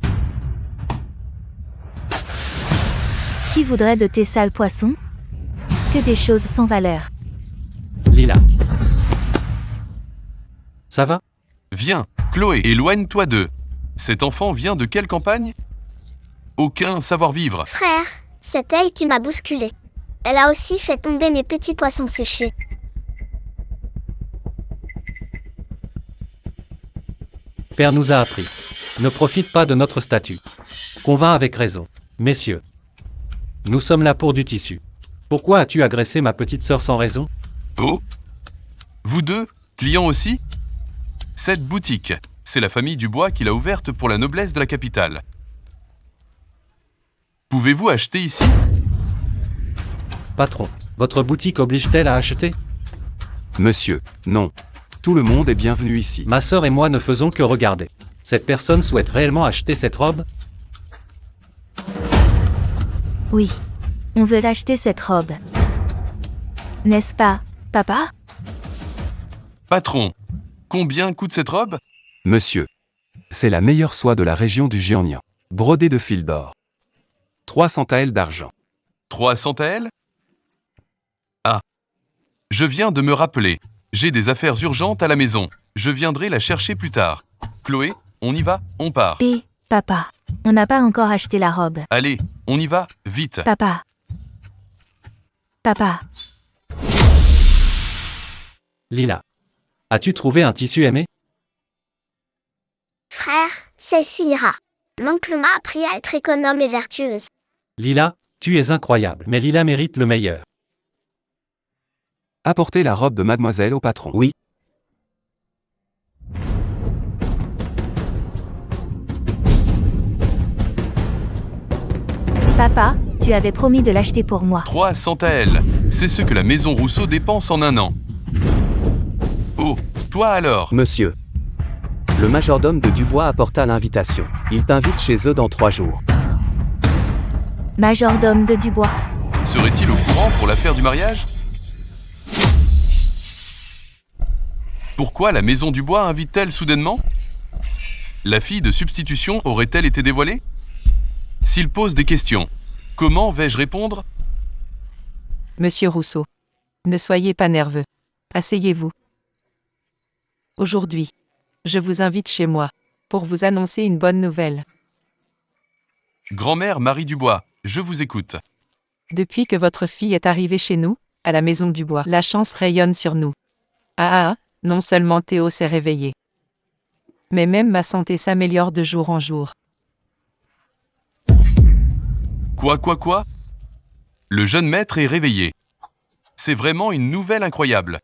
Qui voudrait de tes sales poissons? Que des choses sans valeur. Lila. Ça va? Viens, Chloé, éloigne-toi d'eux. Cet enfant vient de quelle campagne? Aucun savoir-vivre. Frère, c'est elle qui m'a bousculé. Elle a aussi fait tomber mes petits poissons séchés. Père nous a appris. Ne profite pas de notre statut. Convainc avec raison. Messieurs. Nous sommes là pour du tissu. Pourquoi as-tu agressé ma petite sœur sans raison? Oh? Vous deux, clients aussi? Cette boutique, c'est la famille Dubois qui l'a ouverte pour la noblesse de la capitale. Pouvez-vous acheter ici? Patron, votre boutique oblige-t-elle à acheter? Monsieur, non. Tout le monde est bienvenu ici. Ma sœur et moi ne faisons que regarder. Cette personne souhaite réellement acheter cette robe? Oui. On veut acheter cette robe. N'est-ce pas, papa? Patron, combien coûte cette robe? Monsieur, c'est la meilleure soie de la région du Géorgien, brodée de fil d'or. 300 taels d'argent. 300 taels? Ah. Je viens de me rappeler. J'ai des affaires urgentes à la maison. Je viendrai la chercher plus tard. Chloé, on y va, on part. Hé, papa. On n'a pas encore acheté la robe. Allez, on y va, vite. Papa. Papa. Lila. As-tu trouvé un tissu aimé? Frère, celle-ci ira. L'oncle m'a appris à être économe et vertueuse. Lila, tu es incroyable, mais Lila mérite le meilleur. Apportez la robe de mademoiselle au patron. Oui. Papa, tu avais promis de l'acheter pour moi. 300 taels. C'est ce que la maison Rousseau dépense en un an. Oh, toi alors? Monsieur. Le majordome de Dubois apporta l'invitation. Il t'invite chez eux dans 3 jours. Majordome de Dubois. Serait-il au courant pour l'affaire du mariage? Pourquoi la maison Dubois invite-t-elle soudainement? La fille de substitution aurait-elle été dévoilée? S'il pose des questions, comment vais-je répondre? Monsieur Rousseau. Ne soyez pas nerveux. Asseyez-vous. Aujourd'hui, je vous invite chez moi, pour vous annoncer une bonne nouvelle. Grand-mère Marie Dubois, je vous écoute. Depuis que votre fille est arrivée chez nous, à la Maison du Bois, la chance rayonne sur nous. Non seulement Théo s'est réveillé, mais même ma santé s'améliore de jour en jour. Quoi? Le jeune maître est réveillé. C'est vraiment une nouvelle incroyable.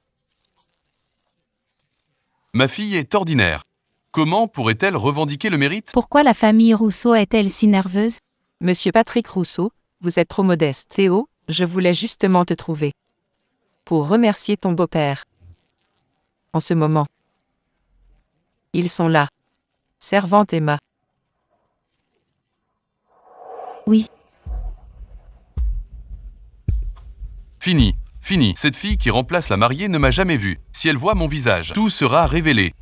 Ma fille est ordinaire. Comment pourrait-elle revendiquer le mérite? Pourquoi la famille Rousseau est-elle si nerveuse? Monsieur Patrick Rousseau, vous êtes trop modeste. Théo, je voulais justement te trouver. Pour remercier ton beau-père. En ce moment. Ils sont là. Servante Emma. Oui. Fini. Cette fille qui remplace la mariée ne m'a jamais vu. Si elle voit mon visage, tout sera révélé.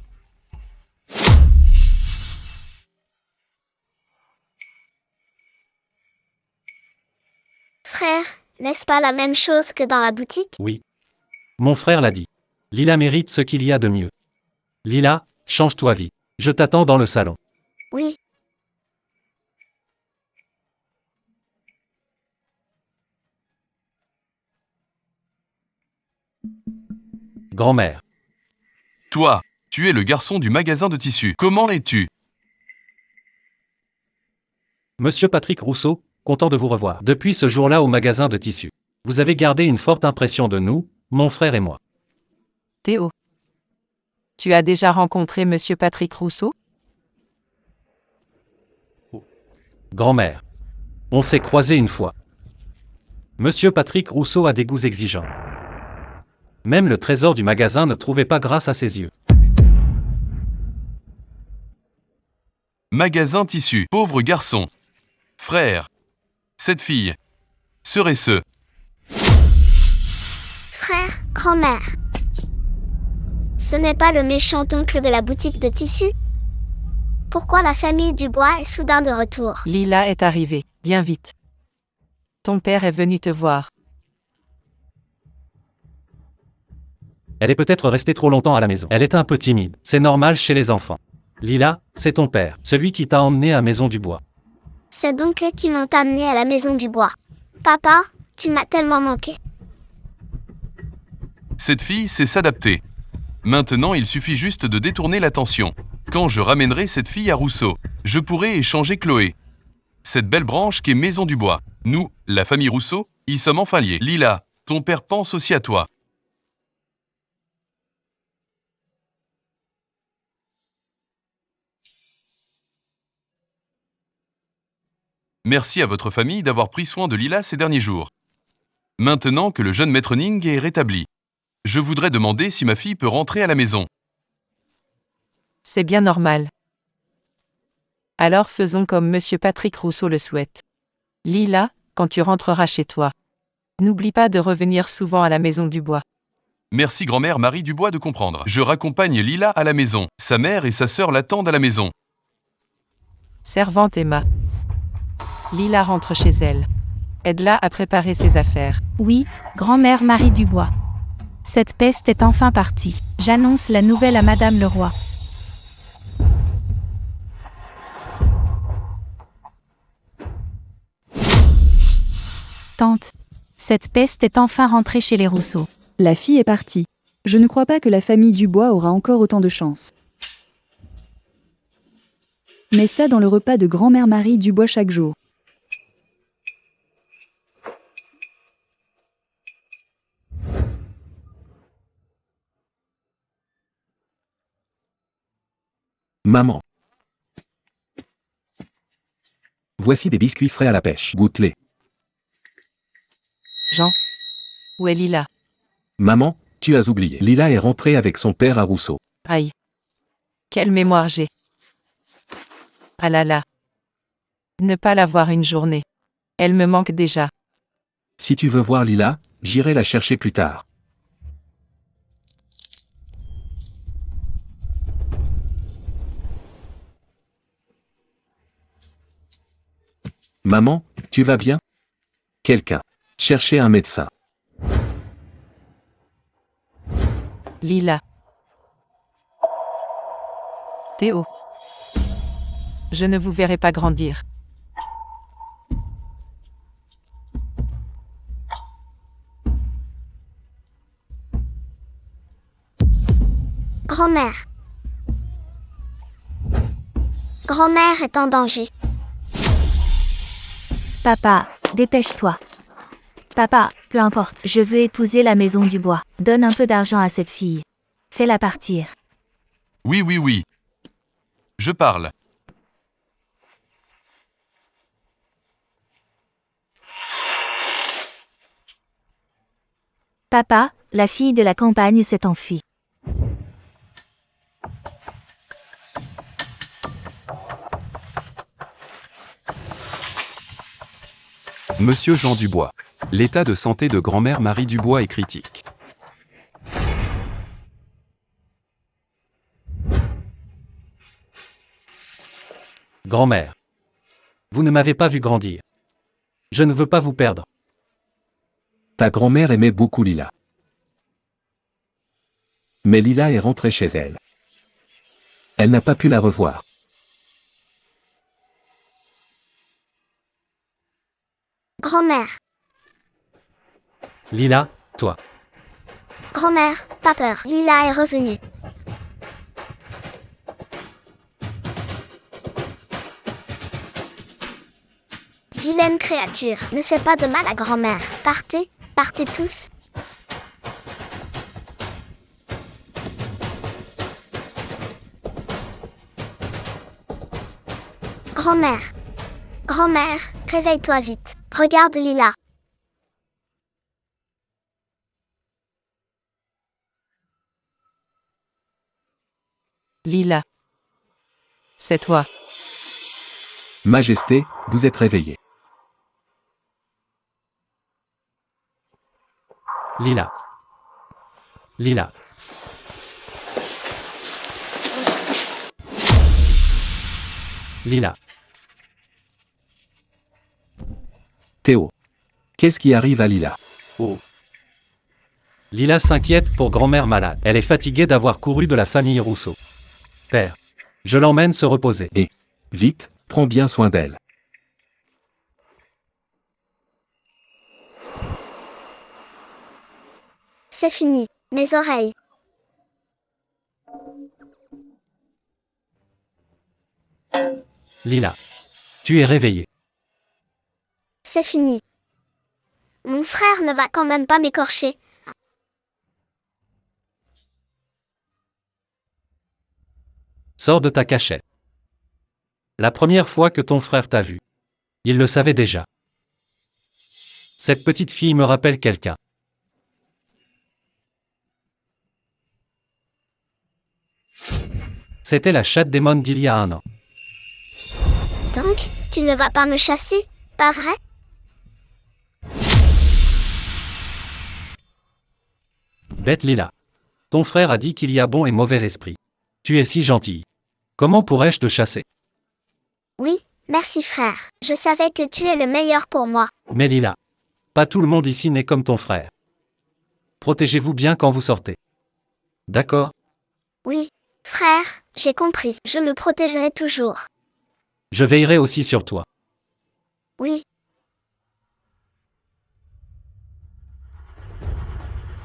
Frère, n'est-ce pas la même chose que dans la boutique? Oui. Mon frère l'a dit. Lila mérite ce qu'il y a de mieux. Lila, change-toi vite. Je t'attends dans le salon. Oui. Grand-mère. Toi, tu es le garçon du magasin de tissus. Comment es-tu? Monsieur Patrick Rousseau, content de vous revoir. Depuis ce jour-là au magasin de tissus, vous avez gardé une forte impression de nous, mon frère et moi. Théo. Tu as déjà rencontré Monsieur Patrick Rousseau? Grand-mère. On s'est croisés une fois. Monsieur Patrick Rousseau a des goûts exigeants. Même le trésor du magasin ne trouvait pas grâce à ses yeux. Magasin tissu. Pauvre garçon. Frère. Cette fille. Serait ce. Frère, grand-mère. Ce n'est pas le méchant oncle de la boutique de tissus? Pourquoi la famille Dubois est soudain de retour? Lila est arrivée. Viens vite. Ton père est venu te voir. Elle est peut-être restée trop longtemps à la maison. Elle est un peu timide. C'est normal chez les enfants. Lila, c'est ton père, celui qui t'a emmené à Maison du Bois. C'est donc eux qui m'ont amené à la Maison du Bois. Papa, tu m'as tellement manqué. Cette fille sait s'adapter. Maintenant, il suffit juste de détourner l'attention. Quand je ramènerai cette fille à Rousseau, je pourrai échanger Chloé. Cette belle branche qu'est Maison du Bois. Nous, la famille Rousseau, y sommes enfin liés. Lila, ton père pense aussi à toi. Merci à votre famille d'avoir pris soin de Lila ces derniers jours. Maintenant que le jeune maître Ning est rétabli, je voudrais demander si ma fille peut rentrer à la maison. C'est bien normal. Alors faisons comme Monsieur Patrick Rousseau le souhaite. Lila, quand tu rentreras chez toi, n'oublie pas de revenir souvent à la Maison du Bois. Merci grand-mère Marie Dubois de comprendre. Je raccompagne Lila à la maison. Sa mère et sa sœur l'attendent à la maison. Servante Emma. Lila rentre chez elle. Aide-la à préparer ses affaires. Oui, grand-mère Marie Dubois. Cette peste est enfin partie. J'annonce la nouvelle à Madame le Roi. Tante, cette peste est enfin rentrée chez les Rousseau. La fille est partie. Je ne crois pas que la famille Dubois aura encore autant de chance. Mets ça dans le repas de grand-mère Marie Dubois chaque jour. Maman. Voici des biscuits frais à la pêche. Goûte-les. Jean. Où est Lila? Maman, tu as oublié. Lila est rentrée avec son père à Rousseau. Aïe. Quelle mémoire j'ai. Ah là là. Ne pas la voir une journée. Elle me manque déjà. Si tu veux voir Lila, j'irai la chercher plus tard. Maman, tu vas bien? Quelqu'un. Cherchez un médecin. Lila. Théo. Je ne vous verrai pas grandir. Grand-mère. Grand-mère est en danger. Papa, dépêche-toi. Papa, peu importe, je veux épouser la maison du bois. Donne un peu d'argent à cette fille. Fais-la partir. Oui, oui, oui. Je parle. Papa, la fille de la campagne s'est enfuie. Monsieur Jean Dubois. L'état de santé de grand-mère Marie Dubois est critique. Grand-mère. Vous ne m'avez pas vu grandir. Je ne veux pas vous perdre. Ta grand-mère aimait beaucoup Lila. Mais Lila est rentrée chez elle. Elle n'a pas pu la revoir. Grand-mère. Lila, toi. Grand-mère, pas peur. Lila est revenue. Vilaine créature, ne fais pas de mal à grand-mère. Partez, partez tous. Grand-mère. Grand-mère, réveille-toi vite. Regarde Lila. Lila. C'est toi. Majesté, vous êtes réveillée. Lila. Lila. Lila. Théo. Qu'est-ce qui arrive à Lila? Oh. Lila s'inquiète pour grand-mère malade. Elle est fatiguée d'avoir couru de la famille Rousseau. Père. Je l'emmène se reposer. Et, vite, prends bien soin d'elle. C'est fini. Mes oreilles. Lila. Tu es réveillée. C'est fini. Mon frère ne va quand même pas m'écorcher. Sors de ta cachette. La première fois que ton frère t'a vu. Il le savait déjà. Cette petite fille me rappelle quelqu'un. C'était la chatte démon d'il y a un an. Donc, tu ne vas pas me chasser, pas vrai? Bête Lila. Ton frère a dit qu'il y a bon et mauvais esprit. Tu es si gentille. Comment pourrais-je te chasser? Oui, merci frère. Je savais que tu es le meilleur pour moi. Mais Lila. Pas tout le monde ici n'est comme ton frère. Protégez-vous bien quand vous sortez. D'accord? Oui, frère, j'ai compris. Je me protégerai toujours. Je veillerai aussi sur toi. Oui.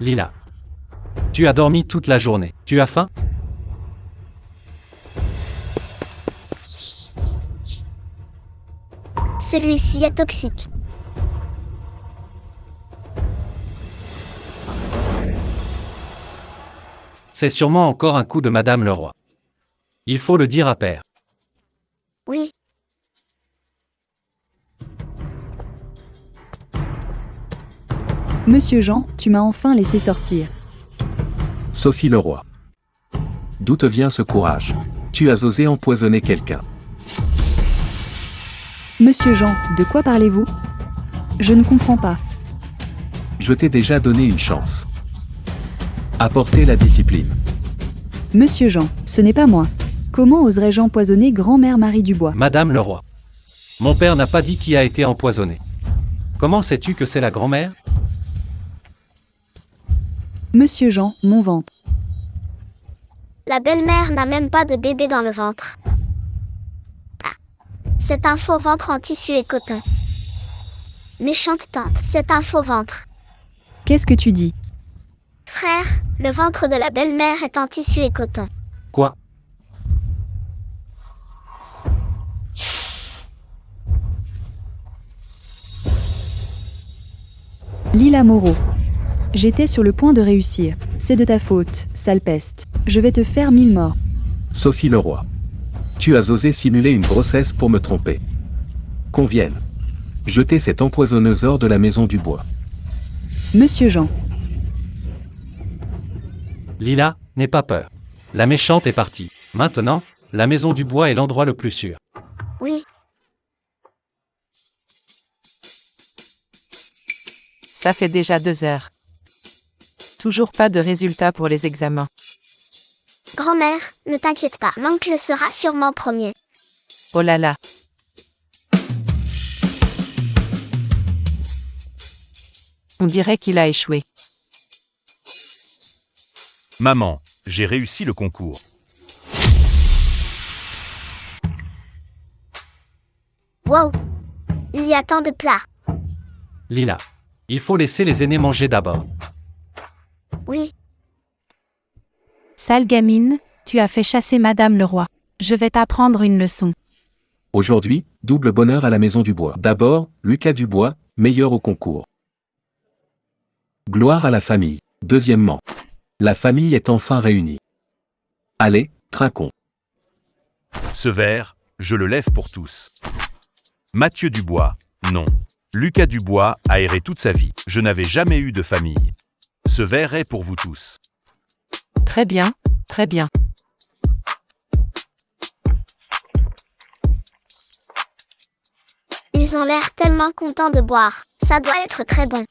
Lila. Tu as dormi toute la journée. Tu as faim? Celui-ci est toxique. C'est sûrement encore un coup de Madame le Roi. Il faut le dire à père. Oui. Monsieur Jean, tu m'as enfin laissé sortir. Sophie Leroy. D'où te vient ce courage? Tu as osé empoisonner quelqu'un. Monsieur Jean, de quoi parlez-vous? Je ne comprends pas. Je t'ai déjà donné une chance. Apportez la discipline. Monsieur Jean, ce n'est pas moi. Comment oserais-je empoisonner grand-mère Marie Dubois? Madame le Roi. Mon père n'a pas dit qui a été empoisonné. Comment sais-tu que c'est la grand-mère? Monsieur Jean, mon ventre. La belle-mère n'a même pas de bébé dans le ventre. Ah. C'est un faux ventre en tissu et coton. Méchante tante, c'est un faux ventre. Qu'est-ce que tu dis? Frère, le ventre de la belle-mère est en tissu et coton. Quoi? Lila Moreau. J'étais sur le point de réussir. C'est de ta faute, sale peste. Je vais te faire 1000 morts. Sophie Leroy. Tu as osé simuler une grossesse pour me tromper. Qu'on vienne. Jetez cette empoisonneuse hors de la maison du bois. Monsieur Jean. Lila, n'aie pas peur. La méchante est partie. Maintenant, la maison du bois est l'endroit le plus sûr. Oui, Ça fait déjà 2 heures. Toujours pas de résultat pour les examens. grand-mère, ne t'inquiète pas, l'oncle sera sûrement premier. Oh là là. On dirait qu'il a échoué. Maman, j'ai réussi le concours. Wow, il y a tant de plats. Lila. Il faut laisser les aînés manger d'abord. Oui, Sale gamine, tu as fait chasser Madame le roi. Je vais t'apprendre une leçon. Aujourd'hui, double bonheur à la maison du bois. D'abord, Lucas Dubois, meilleur au concours. Gloire à la famille. Deuxièmement, la famille est enfin réunie. Allez, trinquons. Ce verre, je le lève pour tous. Mathieu Dubois, non. Lucas Dubois a erré toute sa vie. Je n'avais jamais eu de famille. Ce verre est pour vous tous. Très bien, très bien. ils ont l'air tellement contents de boire. Ça doit être très bon.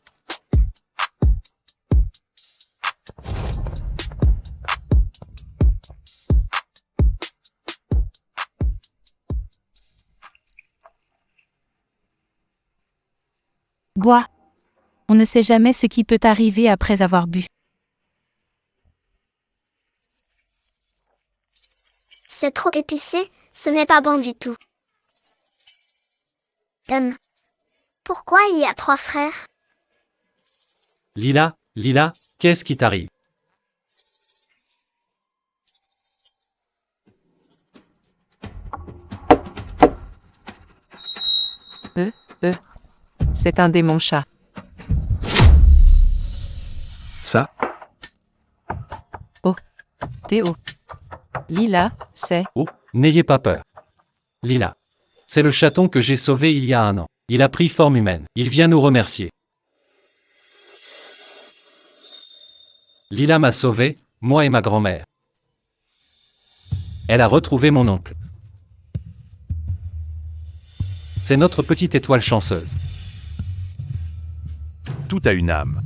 Bois. On ne sait jamais ce qui peut arriver après avoir bu. C'est trop épicé, ce n'est pas bon du tout. Pourquoi il y a 3 frères? Lila, qu'est-ce qui t'arrive? C'est un démon chat. Ça? Oh, Théo. Lila, c'est... Oh, n'ayez pas peur. Lila. C'est le chaton que j'ai sauvé il y a 1 an. Il a pris forme humaine. Il vient nous remercier. Lila m'a sauvé, moi et ma grand-mère. Elle a retrouvé mon oncle. C'est notre petite étoile chanceuse. Tout a une âme.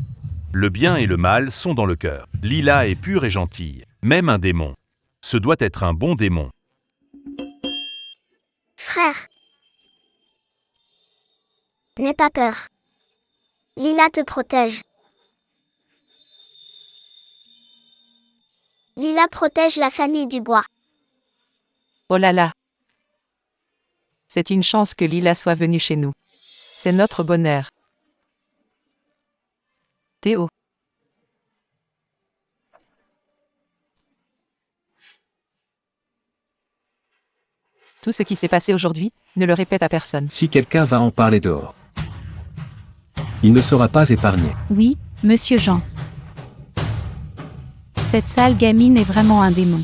Le bien et le mal sont dans le cœur. Lila est pure et gentille. Même un démon. Ce doit être un bon démon. Frère. N'aie pas peur. Lila te protège. Lila protège la famille du bois. Oh là là. C'est une chance que Lila soit venue chez nous. C'est notre bonheur. Théo. Tout ce qui s'est passé aujourd'hui, ne le répète à personne. Si quelqu'un va en parler dehors, il ne sera pas épargné. Oui, monsieur Jean. Cette sale gamine est vraiment un démon.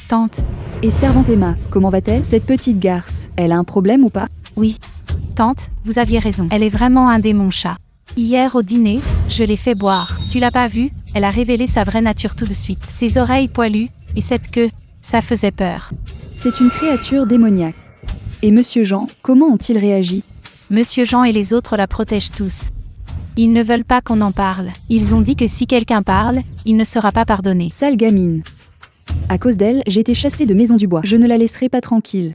Tante. Et servante Emma, comment va-t-elle? Cette petite garce, elle a un problème ou pas? Oui. Tante, vous aviez raison. Elle est vraiment un démon chat. Hier au dîner, je l'ai fait boire. Tu l'as pas vu? Elle a révélé sa vraie nature tout de suite. Ses oreilles poilues, et cette queue, ça faisait peur. C'est une créature démoniaque. Et monsieur Jean, comment ont-ils réagi? Monsieur Jean et les autres la protègent tous. Ils ne veulent pas qu'on en parle. Ils ont dit que si quelqu'un parle, il ne sera pas pardonné. Sale gamine. À cause d'elle, j'ai été chassée de Maison du Bois. Je ne la laisserai pas tranquille.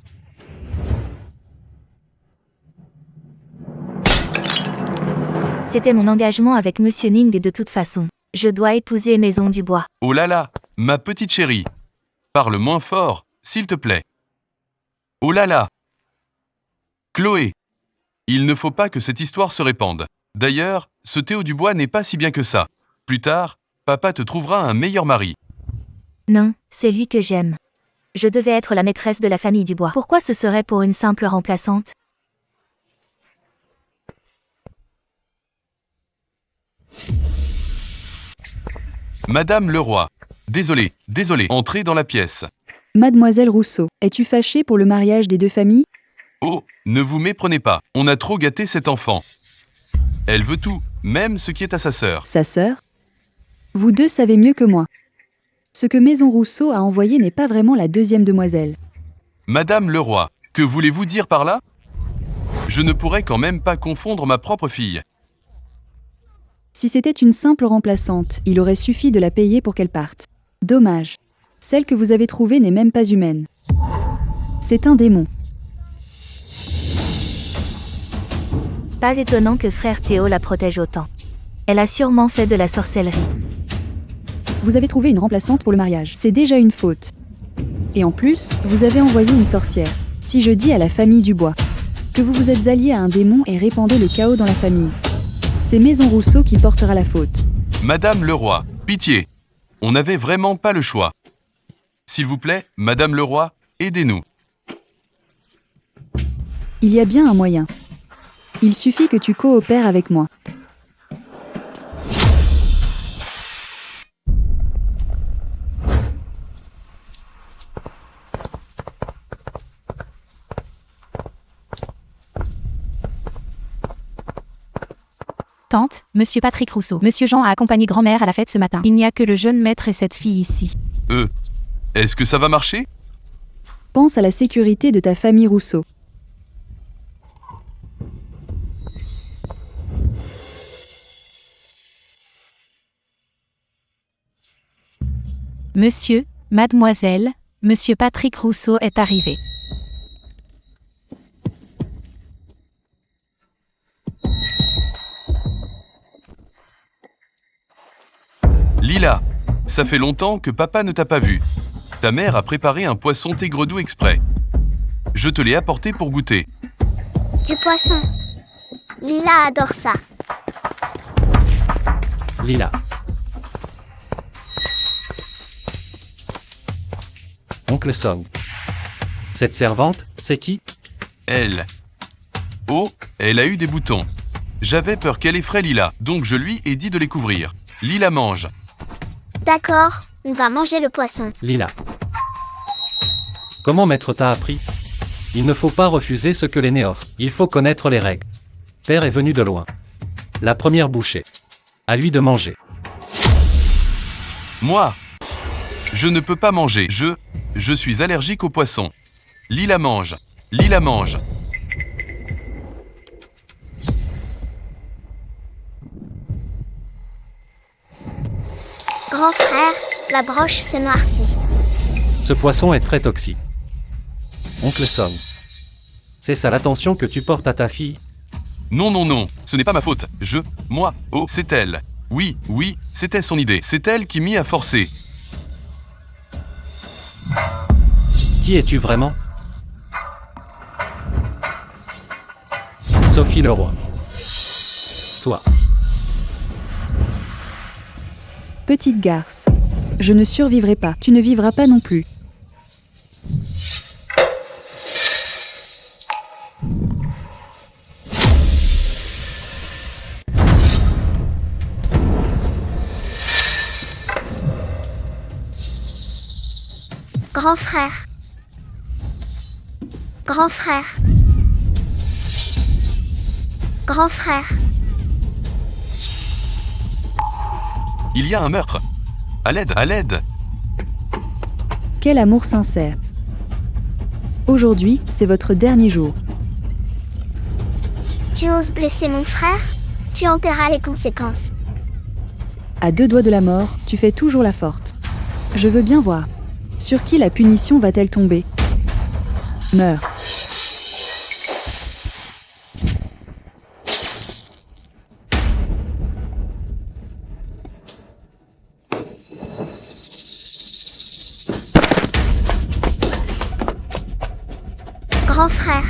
C'était mon engagement avec Monsieur Ning et de toute façon. Je dois épouser Maison du Bois. Oh là là, ma petite chérie. Parle moins fort, s'il te plaît. Oh là là. Chloé. Il ne faut pas que cette histoire se répande. D'ailleurs, ce Théo Dubois n'est pas si bien que ça. Plus tard, papa te trouvera un meilleur mari. Non, c'est lui que j'aime. Je devais être la maîtresse de la famille Dubois. Pourquoi ce serait pour une simple remplaçante? Madame Leroy. Désolé, entrez dans la pièce. Mademoiselle Rousseau, es-tu fâchée pour le mariage des deux familles? Oh, ne vous méprenez pas, on a trop gâté cet enfant. Elle veut tout, même ce qui est à sa sœur. Sa sœur? Vous deux savez mieux que moi. Ce que Maison Rousseau a envoyé n'est pas vraiment la deuxième demoiselle. Madame Leroy, que voulez-vous dire par là? Je ne pourrais quand même pas confondre ma propre fille. Si c'était une simple remplaçante, il aurait suffi de la payer pour qu'elle parte. Dommage. Celle que vous avez trouvée n'est même pas humaine. C'est un démon. Pas étonnant que frère Théo la protège autant. Elle a sûrement fait de la sorcellerie. Vous avez trouvé une remplaçante pour le mariage. C'est déjà une faute. Et en plus, vous avez envoyé une sorcière. Si je dis à la famille Dubois que vous vous êtes alliés à un démon et répandez le chaos dans la famille, c'est Maison Rousseau qui portera la faute. Madame Leroy, pitié. On n'avait vraiment pas le choix. S'il vous plaît, Madame Leroy, aidez-nous. Il y a bien un moyen. Il suffit que tu coopères avec moi. Tante, Monsieur Patrick Rousseau. Monsieur Jean a accompagné grand-mère à la fête ce matin. Il n'y a que le jeune maître et cette fille ici. Est-ce que ça va marcher? Pense à la sécurité de ta famille Rousseau. Monsieur, mademoiselle, Monsieur Patrick Rousseau est arrivé. Lila, ça fait longtemps que papa ne t'a pas vu. Ta mère a préparé un poisson tégredou exprès. Je te l'ai apporté pour goûter. Du poisson. Lila adore ça. Lila. Oncle Song. Cette servante, c'est qui? Elle. Oh, elle a eu des boutons. J'avais peur qu'elle effraie Lila, donc je lui ai dit de les couvrir. Lila mange. D'accord, on va manger le poisson. Lila. Comment maître t'a appris? Il ne faut pas refuser ce que l'aîné offre. Il faut connaître les règles. Père est venu de loin. La première bouchée. À lui de manger. Moi, je ne peux pas manger. Je suis allergique aux poissons. Lila mange. Lila mange. Grand frère, la broche s'est noircie. Ce poisson est très toxique. Oncle Song. C'est ça l'attention que tu portes à ta fille? Non, non, non, ce n'est pas ma faute. Moi, oh, c'est elle. Oui, c'était son idée. C'est elle qui m'y a forcé. Qui es-tu vraiment? Sophie Leroy. Toi. Petite garce. Je ne survivrai pas. Tu ne vivras pas non plus. Grand frère. Grand frère. Grand frère. Il y a un meurtre. À l'aide, à l'aide. Quel amour sincère. Aujourd'hui, c'est votre dernier jour. Tu oses blesser mon frère? Tu en paieras les conséquences. À 2 doigts de la mort, tu fais toujours la forte. Je veux bien voir. Sur qui la punition va-t-elle tomber? Meurs. Grand frère.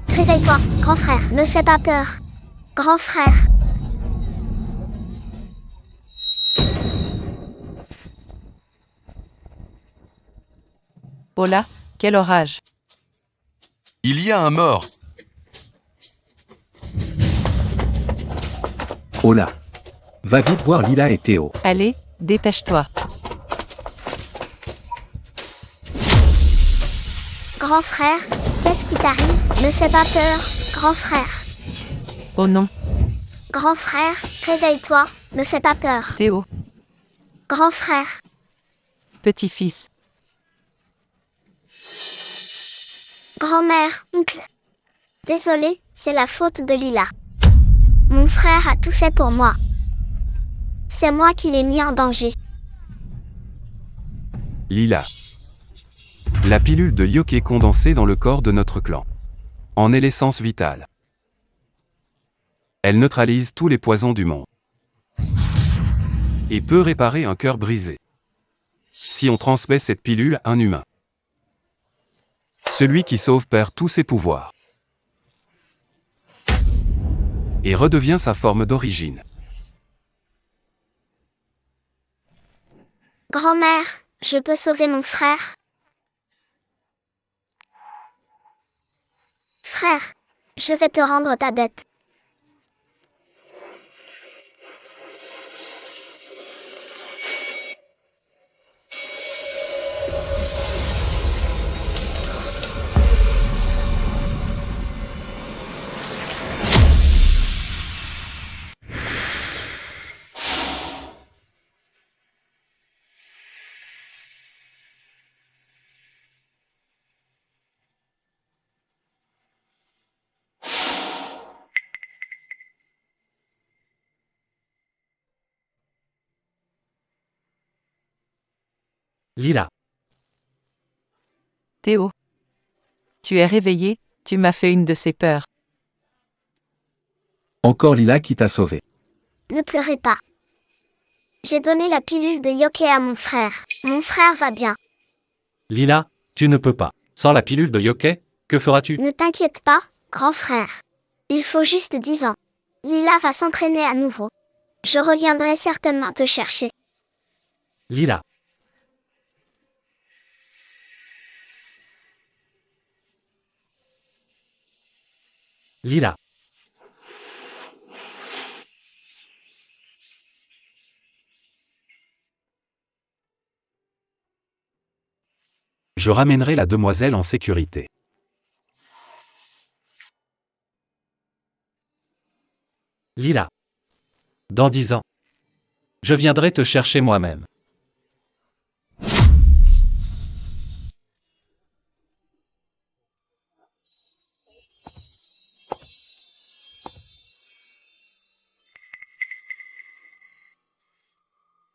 Réveille-toi, grand frère, ne fais pas peur. Grand frère. Oh là, quel orage. Il y a un mort. Oh là. Va vite voir Lila et Théo. Allez, dépêche-toi. Grand frère, qu'est-ce qui t'arrive? Ne fais pas peur, grand frère. Oh non, Grand frère, réveille-toi, ne fais pas peur. Théo, Grand frère. petit-fils. Grand-mère, oncle. Désolé, c'est la faute de Lila. Mon frère a tout fait pour moi. C'est moi qui l'ai mis en danger. Lila. La pilule de yoke condensée dans le corps de notre clan. En est l'essence vitale. Elle neutralise tous les poisons du monde. Et peut réparer un cœur brisé. Si on transmet cette pilule à un humain. Celui qui sauve perd tous ses pouvoirs. Et redevient sa forme d'origine. Grand-mère, je peux sauver mon frère? Frère, je vais te rendre ta dette. Lila. Théo. Tu es réveillé, tu m'as fait une de ces peurs. Encore Lila qui t'a sauvé. Ne pleurez pas. J'ai donné la pilule de yoke à mon frère. Mon frère va bien. Lila, tu ne peux pas. Sans la pilule de yoke, que feras-tu? Ne t'inquiète pas, grand frère. Il faut juste 10 ans. Lila va s'entraîner à nouveau. Je reviendrai certainement te chercher. Lila. Lila. Je ramènerai la demoiselle en sécurité. Lila. Dans 10 ans. Je viendrai te chercher moi-même.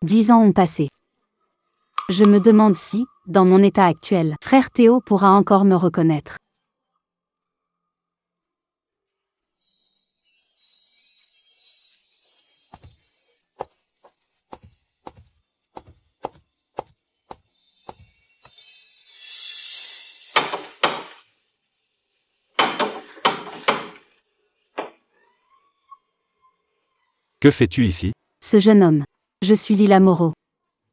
Dix ans ont passé. Je me demande si, dans mon état actuel, frère Théo pourra encore me reconnaître. Que fais-tu ici? Ce jeune homme. Je suis Lila Moreau.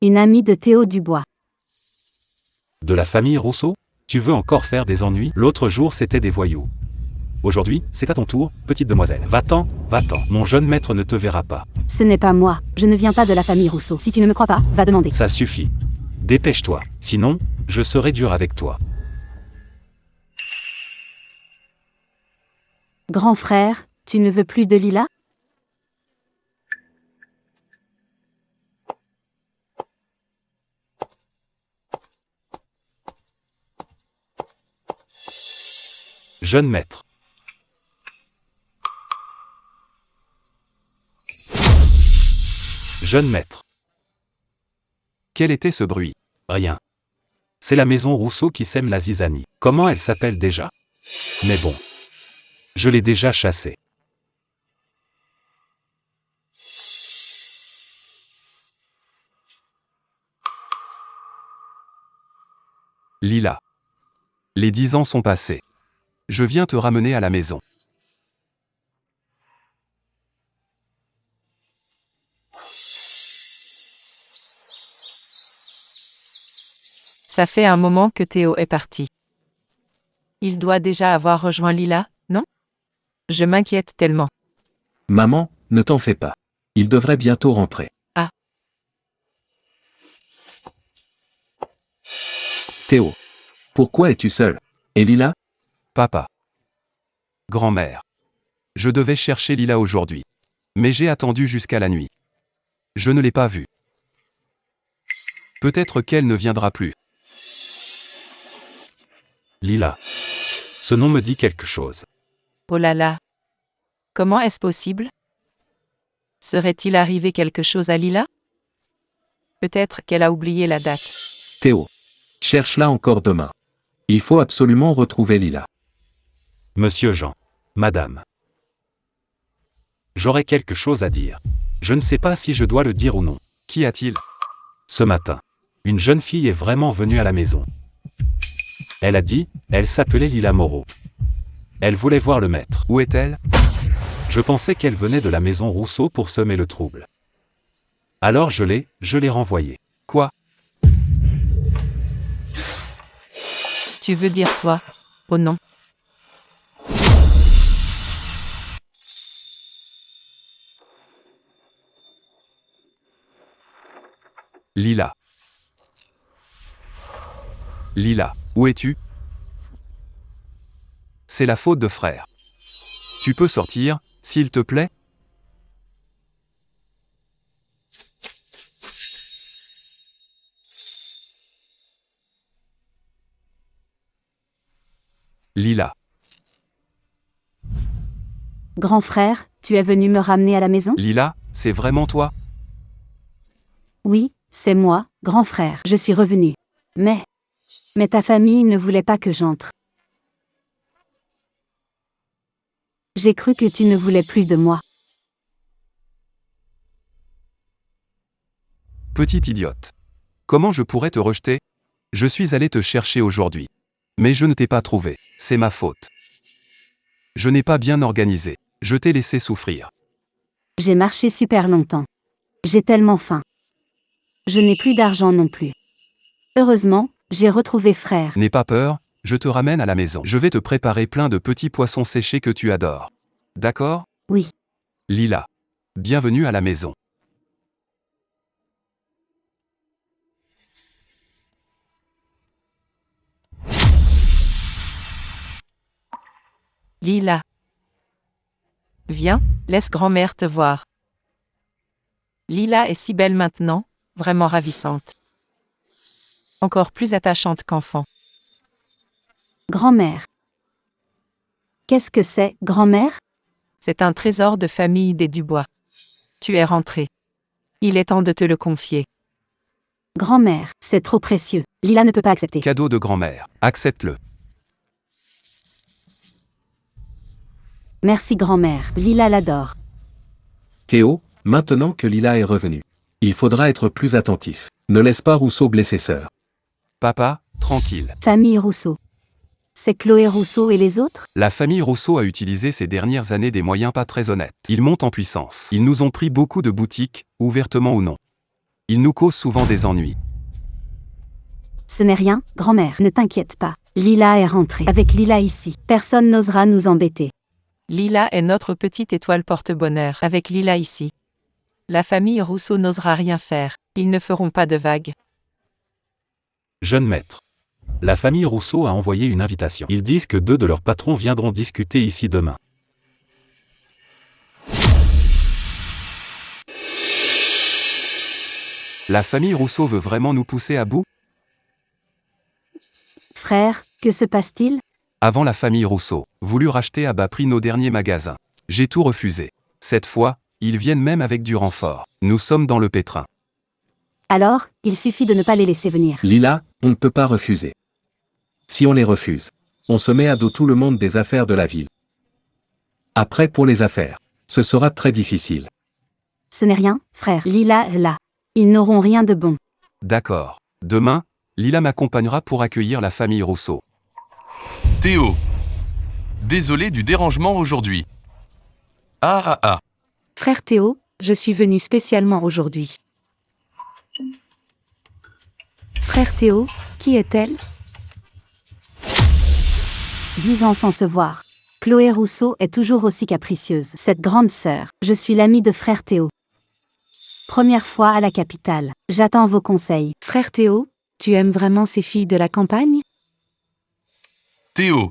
Une amie de Théo Dubois. De la famille Rousseau? Tu veux encore faire des ennuis? L'autre jour c'était des voyous. Aujourd'hui, c'est à ton tour, petite demoiselle. Va-t'en, va-t'en. Mon jeune maître ne te verra pas. Ce n'est pas moi, je ne viens pas de la famille Rousseau. Si tu ne me crois pas, va demander. Ça suffit. Dépêche-toi, sinon, je serai dur avec toi. Grand frère, tu ne veux plus de Lila? Jeune maître. Jeune maître. Quel était ce bruit? Rien. C'est la maison Rousseau qui sème la zizanie. Comment elle s'appelle déjà? Mais bon. Je l'ai déjà chassée. Lila. Les 10 ans sont passés. Je viens te ramener à la maison. Ça fait un moment que Théo est parti. Il doit déjà avoir rejoint Lila, non? Je m'inquiète tellement. Maman, ne t'en fais pas. Il devrait bientôt rentrer. Ah. Théo. Pourquoi es-tu seul? Et Lila? Papa. Grand-mère. Je devais chercher Lila aujourd'hui. Mais j'ai attendu jusqu'à la nuit. Je ne l'ai pas vue. Peut-être qu'elle ne viendra plus. Lila. Ce nom me dit quelque chose. Oh là là. Comment est-ce possible? Serait-il arrivé quelque chose à Lila? Peut-être qu'elle a oublié la date. Théo. Cherche-la encore demain. Il faut absolument retrouver Lila. Monsieur Jean. Madame. J'aurais quelque chose à dire. Je ne sais pas si je dois le dire ou non. Qu'y a-t-il? Ce matin, une jeune fille est vraiment venue à la maison. Elle a dit, elle s'appelait Lila Moreau. Elle voulait voir le maître. Où est-elle? Je pensais qu'elle venait de la maison Rousseau pour semer le trouble. Alors je l'ai renvoyée. Quoi? Tu veux dire toi? Oh non. Lila. Lila, où es-tu? C'est la faute de frère. Tu peux sortir, s'il te plaît? Lila. Grand frère, tu es venu me ramener à la maison? Lila, c'est vraiment toi? Oui, c'est moi, grand frère. Je suis revenu. Mais ta famille ne voulait pas que j'entre. J'ai cru que tu ne voulais plus de moi. Petite idiote. Comment je pourrais te rejeter? Je suis allé te chercher aujourd'hui. Mais je ne t'ai pas trouvé. C'est ma faute. Je n'ai pas bien organisé. Je t'ai laissé souffrir. J'ai marché super longtemps. J'ai tellement faim. Je n'ai plus d'argent non plus. Heureusement, j'ai retrouvé frère. N'aie pas peur, je te ramène à la maison. Je vais te préparer plein de petits poissons séchés que tu adores. D'accord? Oui. Lila. Bienvenue à la maison. Lila. Viens, laisse grand-mère te voir. Lila est si belle maintenant, vraiment ravissante. Encore plus attachante qu'enfant. Grand-mère. Qu'est-ce que c'est, grand-mère? C'est un trésor de famille des Dubois. Tu es rentrée. Il est temps de te le confier. Grand-mère, c'est trop précieux. Lila ne peut pas accepter. Cadeau de grand-mère. Accepte-le. Merci grand-mère. Lila l'adore. Théo, maintenant que Lila est revenue, il faudra être plus attentif. Ne laisse pas Rousseau blesser sœur. Papa, tranquille. Famille Rousseau. C'est Chloé Rousseau et les autres? La famille Rousseau a utilisé ces dernières années des moyens pas très honnêtes. Ils montent en puissance. Ils nous ont pris beaucoup de boutiques, ouvertement ou non. Ils nous causent souvent des ennuis. Ce n'est rien, grand-mère. Ne t'inquiète pas. Lila est rentrée. Avec Lila ici, personne n'osera nous embêter. Lila est notre petite étoile porte-bonheur. Avec Lila ici, la famille Rousseau n'osera rien faire. Ils ne feront pas de vagues. Jeune maître. La famille Rousseau a envoyé une invitation. Ils disent que 2 de leurs patrons viendront discuter ici demain. La famille Rousseau veut vraiment nous pousser à bout? Frère, que se passe-t-il? Avant la famille Rousseau, voulu racheter à bas prix nos derniers magasins. J'ai tout refusé. Cette fois, ils viennent même avec du renfort. Nous sommes dans le pétrin. Alors, il suffit de ne pas les laisser venir. Lila, on ne peut pas refuser. Si on les refuse, on se met à dos tout le monde des affaires de la ville. Après pour les affaires, ce sera très difficile. Ce n'est rien, frère. Lila est là. Ils n'auront rien de bon. D'accord. Demain, Lila m'accompagnera pour accueillir la famille Rousseau. Théo. Désolé du dérangement aujourd'hui. Ah. Frère Théo, je suis venu spécialement aujourd'hui. Frère Théo, qui est-elle? 10 ans sans se voir. Chloé Rousseau est toujours aussi capricieuse. Cette grande sœur, je suis l'amie de frère Théo. Première fois à la capitale. J'attends vos conseils. Frère Théo, tu aimes vraiment ces filles de la campagne? Théo.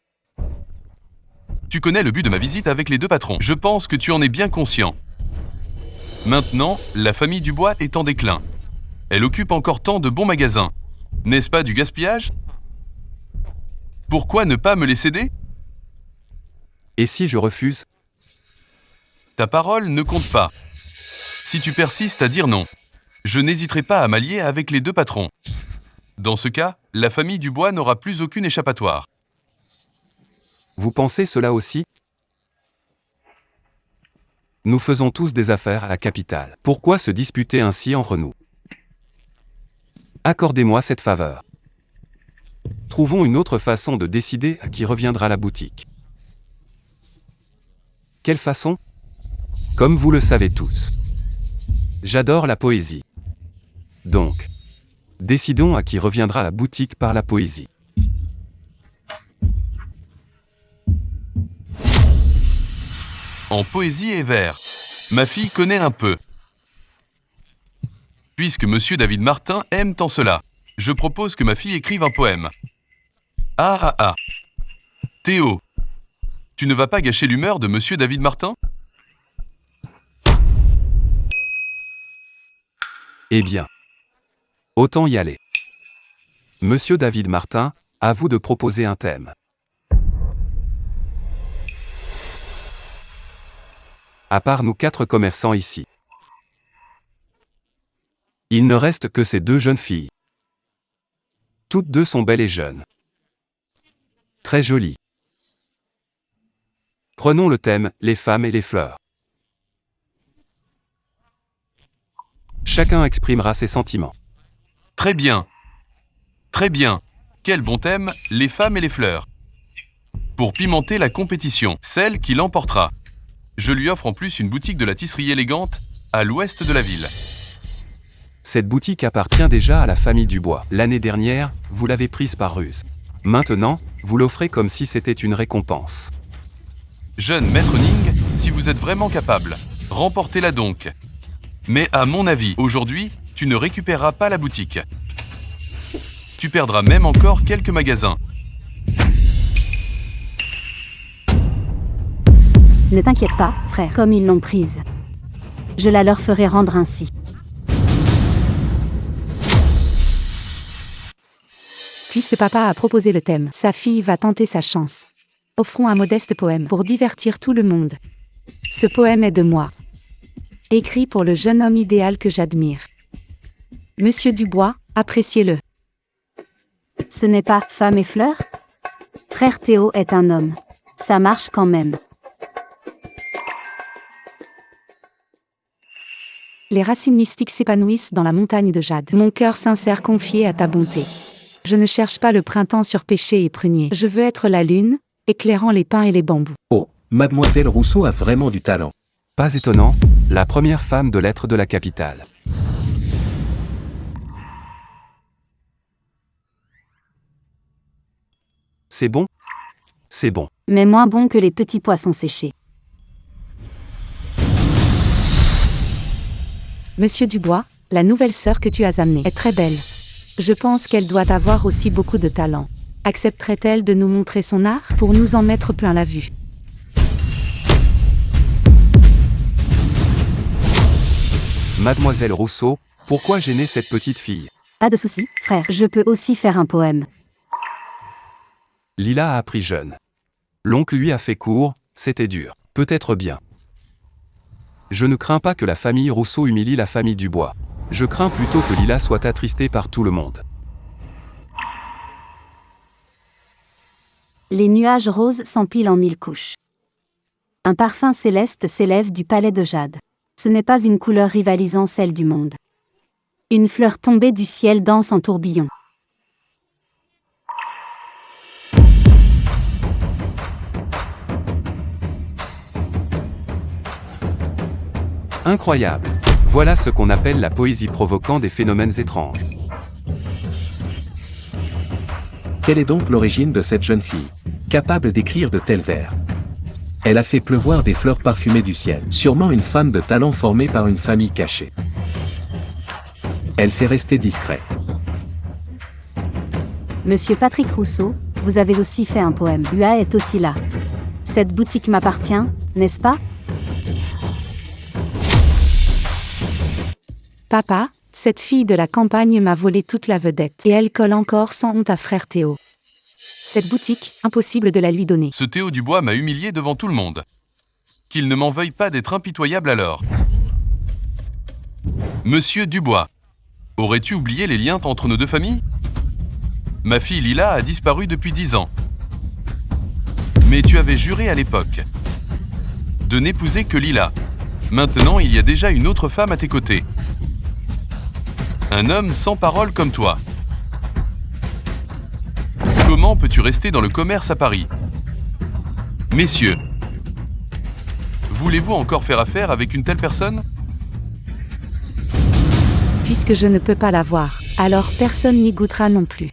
Tu connais le but de ma visite avec les deux patrons. Je pense que tu en es bien conscient. Maintenant, la famille Dubois est en déclin. Elle occupe encore tant de bons magasins. N'est-ce pas du gaspillage? Pourquoi ne pas me les céder? Et si je refuse? Ta parole ne compte pas. Si tu persistes à dire non, je n'hésiterai pas à m'allier avec les deux patrons. Dans ce cas, la famille Dubois n'aura plus aucune échappatoire. Vous pensez cela aussi? Nous faisons tous des affaires à la capitale. Pourquoi se disputer ainsi entre nous? Accordez-moi cette faveur. Trouvons une autre façon de décider à qui reviendra la boutique. Quelle façon? Comme vous le savez tous. J'adore la poésie. Donc, décidons à qui reviendra la boutique par la poésie. En poésie et vers, ma fille connaît un peu. Puisque monsieur David Martin aime tant cela, je propose que ma fille écrive un poème. Ah. Théo, tu ne vas pas gâcher l'humeur de monsieur David Martin? Eh bien, autant y aller. Monsieur David Martin, à vous de proposer un thème. À part nous 4 commerçants ici. Il ne reste que ces 2 jeunes filles. Toutes 2 sont belles et jeunes. Très jolies. Prenons le thème, les femmes et les fleurs. Chacun exprimera ses sentiments. Très bien. Très bien. Quel bon thème, les femmes et les fleurs. Pour pimenter la compétition, celle qui l'emportera. Je lui offre en plus une boutique de la tisserie élégante, à l'ouest de la ville. Cette boutique appartient déjà à la famille Dubois. L'année dernière, vous l'avez prise par ruse. Maintenant, vous l'offrez comme si c'était une récompense. Jeune maître Ning, si vous êtes vraiment capable, remportez-la donc. Mais à mon avis, aujourd'hui, tu ne récupéreras pas la boutique. Tu perdras même encore quelques magasins. Ne t'inquiète pas, frère, comme ils l'ont prise. Je la leur ferai rendre ainsi. Puisque papa a proposé le thème, sa fille va tenter sa chance. Offrons un modeste poème pour divertir tout le monde. Ce poème est de moi. Écrit pour le jeune homme idéal que j'admire. Monsieur Dubois, appréciez-le. Ce n'est pas femme et fleurs? Frère Théo est un homme. Ça marche quand même. Les racines mystiques s'épanouissent dans la montagne de jade. Mon cœur sincère confié à ta bonté. Je ne cherche pas le printemps sur pêcher et prunier. Je veux être la lune, éclairant les pins et les bambous. Oh, mademoiselle Rousseau a vraiment du talent. Pas étonnant, la première femme de lettres de la capitale. C'est bon? C'est bon. Mais moins bon que les petits poissons séchés. Monsieur Dubois, la nouvelle sœur que tu as amenée est très belle. Je pense qu'elle doit avoir aussi beaucoup de talent. Accepterait-elle de nous montrer son art pour nous en mettre plein la vue? Mademoiselle Rousseau, pourquoi gêner cette petite fille? Pas de souci, frère. Je peux aussi faire un poème. Lila a appris jeune. L'oncle lui a fait court, c'était dur. Peut-être bien. Je ne crains pas que la famille Rousseau humilie la famille Dubois. Je crains plutôt que Lila soit attristée par tout le monde. Les nuages roses s'empilent en 1000 couches. Un parfum céleste s'élève du palais de jade. Ce n'est pas une couleur rivalisant celle du monde. Une fleur tombée du ciel danse en tourbillon. Incroyable. Voilà ce qu'on appelle la poésie provoquant des phénomènes étranges. Quelle est donc l'origine de cette jeune fille, capable d'écrire de tels vers? Elle a fait pleuvoir des fleurs parfumées du ciel, sûrement une femme de talent formée par une famille cachée. Elle s'est restée discrète. Monsieur Patrick Rousseau, vous avez aussi fait un poème. Lila est aussi là. Cette boutique m'appartient, n'est-ce pas? Papa, cette fille de la campagne m'a volé toute la vedette et elle colle encore sans honte à frère Théo. Cette boutique, impossible de la lui donner. Ce Théo Dubois m'a humilié devant tout le monde. Qu'il ne m'en veuille pas d'être impitoyable alors. Monsieur Dubois, aurais-tu oublié les liens entre nos deux familles? Ma fille Lila a disparu depuis 10 ans. Mais tu avais juré à l'époque de n'épouser que Lila. Maintenant, il y a déjà une autre femme à tes côtés. Un homme sans parole comme toi. Comment peux-tu rester dans le commerce à Paris? Messieurs, voulez-vous encore faire affaire avec une telle personne? Puisque je ne peux pas la voir, alors personne n'y goûtera non plus.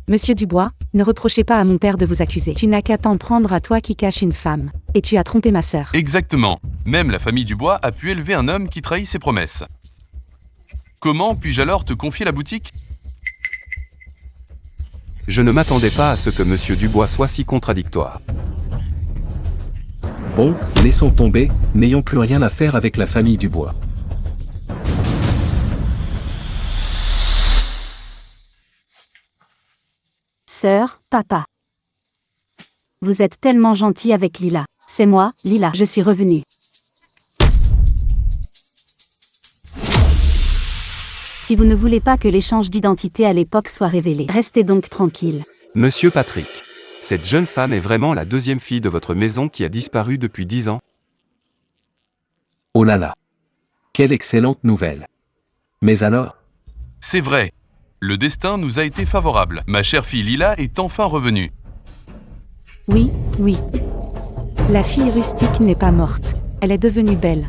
Monsieur Dubois, ne reprochez pas à mon père de vous accuser. Tu n'as qu'à t'en prendre à toi qui cache une femme. Et tu as trompé ma sœur. Exactement. Même la famille Dubois a pu élever un homme qui trahit ses promesses. Comment puis-je alors te confier la boutique? Je ne m'attendais pas à ce que Monsieur Dubois soit si contradictoire. Bon, laissons tomber, n'ayons plus rien à faire avec la famille Dubois. Sœur, papa. Vous êtes tellement gentil avec Lila. C'est moi, Lila, je suis revenue. Si vous ne voulez pas que l'échange d'identité à l'époque soit révélé, restez donc tranquille. Monsieur Patrick, cette jeune femme est vraiment la deuxième fille de votre maison qui a disparu depuis 10 ans? Oh là là. Quelle excellente nouvelle. Mais alors? C'est vrai. Le destin nous a été favorable. Ma chère fille Lila est enfin revenue. Oui, oui. La fille rustique n'est pas morte. Elle est devenue belle.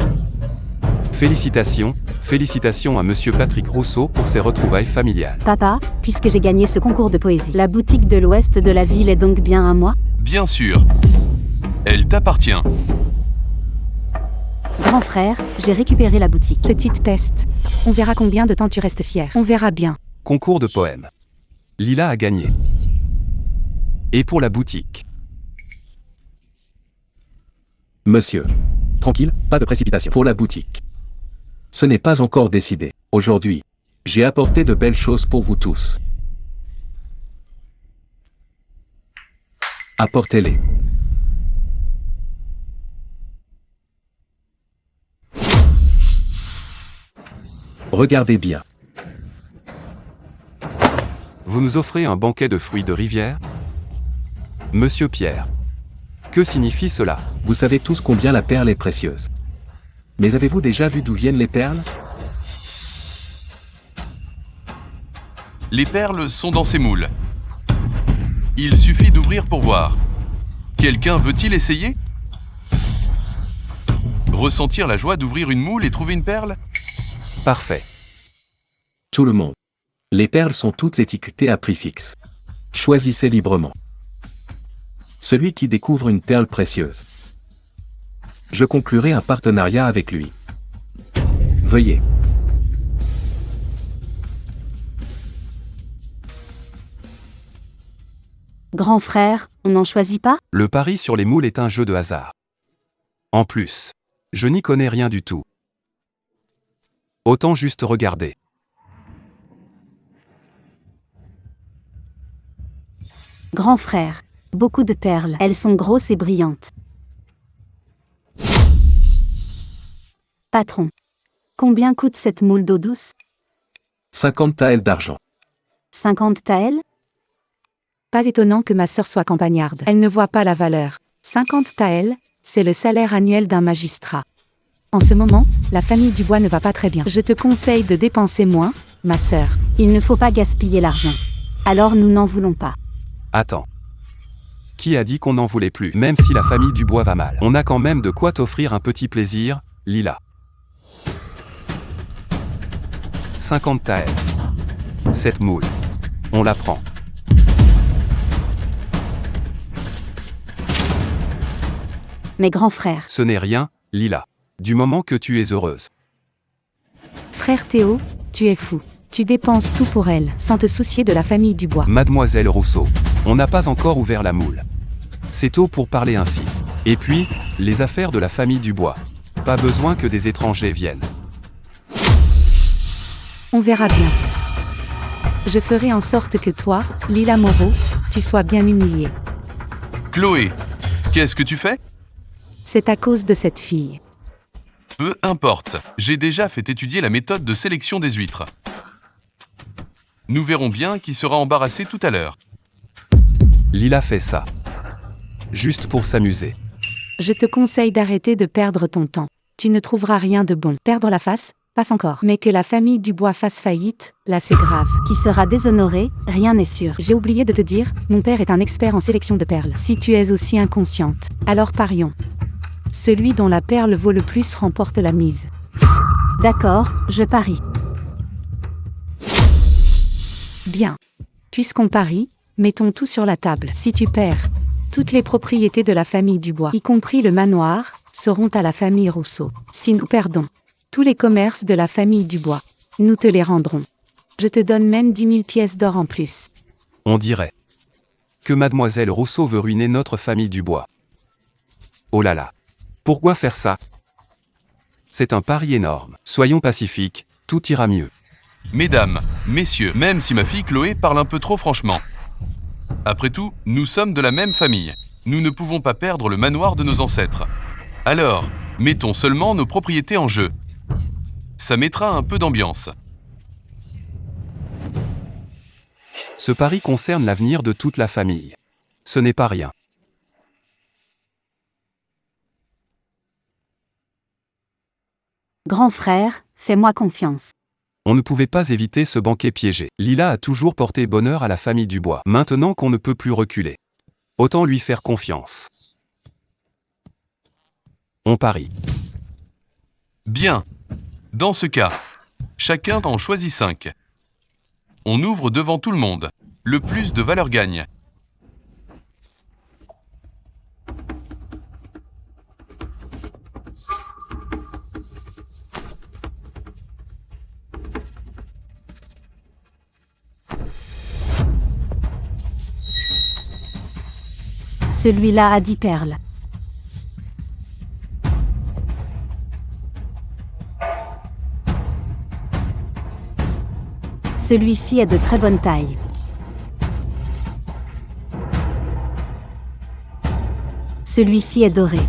Félicitations, félicitations à Monsieur Patrick Rousseau pour ses retrouvailles familiales. Papa, puisque j'ai gagné ce concours de poésie, la boutique de l'ouest de la ville est donc bien à moi? Bien sûr. Elle t'appartient. Grand frère, j'ai récupéré la boutique. Petite peste. On verra combien de temps tu restes fier. On verra bien. Concours de poèmes. Lila a gagné. Et pour la boutique? Monsieur. Tranquille, pas de précipitation. Pour la boutique. Ce n'est pas encore décidé. Aujourd'hui, j'ai apporté de belles choses pour vous tous. Apportez-les. Regardez bien. Vous nous offrez un banquet de fruits de rivière? Monsieur Pierre. Que signifie cela? Vous savez tous combien la perle est précieuse. Mais avez-vous déjà vu d'où viennent les perles? Les perles sont dans ces moules. Il suffit d'ouvrir pour voir. Quelqu'un veut-il essayer? Ressentir la joie d'ouvrir une moule et trouver une perle? Parfait. Tout le monde. Les perles sont toutes étiquetées à prix fixe. Choisissez librement. Celui qui découvre une perle précieuse. Je conclurai un partenariat avec lui. Veuillez. Grand frère, on n'en choisit pas? Le pari sur les moules est un jeu de hasard. En plus, je n'y connais rien du tout. Autant juste regarder. Grand frère, beaucoup de perles. Elles sont grosses et brillantes. Patron, combien coûte cette moule d'eau douce? 50 taels d'argent. 50 taels? Pas étonnant que ma sœur soit campagnarde. Elle ne voit pas la valeur. 50 taels, c'est le salaire annuel d'un magistrat. En ce moment, la famille Dubois ne va pas très bien. Je te conseille de dépenser moins, ma sœur. Il ne faut pas gaspiller l'argent. Alors nous n'en voulons pas. Attends. Qui a dit qu'on n'en voulait plus? Même si la famille Dubois va mal, on a quand même de quoi t'offrir un petit plaisir, Lila. 50 taels. Cette moule. On la prend. Mes grands frères. Ce n'est rien, Lila. Du moment que tu es heureuse. Frère Théo, tu es fou. Tu dépenses tout pour elle, sans te soucier de la famille du bois. Mademoiselle Rousseau, on n'a pas encore ouvert la moule. C'est tôt pour parler ainsi. Et puis, les affaires de la famille du bois. Pas besoin que des étrangers viennent. On verra bien. Je ferai en sorte que toi, Lila Moreau, tu sois bien humiliée. Chloé, qu'est-ce que tu fais? C'est à cause de cette fille. Peu importe, j'ai déjà fait étudier la méthode de sélection des huîtres. Nous verrons bien qui sera embarrassé tout à l'heure. Lila fait ça. Juste pour s'amuser. Je te conseille d'arrêter de perdre ton temps. Tu ne trouveras rien de bon. Perdre la face, passe encore. Mais que la famille du bois fasse faillite, là c'est grave. Qui sera déshonoré, rien n'est sûr. J'ai oublié de te dire, mon père est un expert en sélection de perles. Si tu es aussi inconsciente, alors parions. Celui dont la perle vaut le plus remporte la mise. D'accord, je parie. Bien. Puisqu'on parie, mettons tout sur la table. Si tu perds, toutes les propriétés de la famille du bois, y compris le manoir, seront à la famille Rousseau. Si nous perdons, tous les commerces de la famille du bois, nous te les rendrons. Je te donne même 10 000 pièces d'or en plus. On dirait que Mademoiselle Rousseau veut ruiner notre famille du bois. Oh là là. Pourquoi faire ça? C'est un pari énorme. Soyons pacifiques, tout ira mieux. Mesdames, messieurs, même si ma fille Chloé parle un peu trop franchement. Après tout, nous sommes de la même famille. Nous ne pouvons pas perdre le manoir de nos ancêtres. Alors, mettons seulement nos propriétés en jeu. Ça mettra un peu d'ambiance. Ce pari concerne l'avenir de toute la famille. Ce n'est pas rien. Grand frère, fais-moi confiance. On ne pouvait pas éviter ce banquet piégé. Lila a toujours porté bonheur à la famille du bois. Maintenant qu'on ne peut plus reculer, autant lui faire confiance. On parie. Bien. Dans ce cas, chacun en choisit 5. On ouvre devant tout le monde. Le plus de valeur gagne. Celui-là a 10 perles. Celui-ci est de très bonne taille. Celui-ci est doré.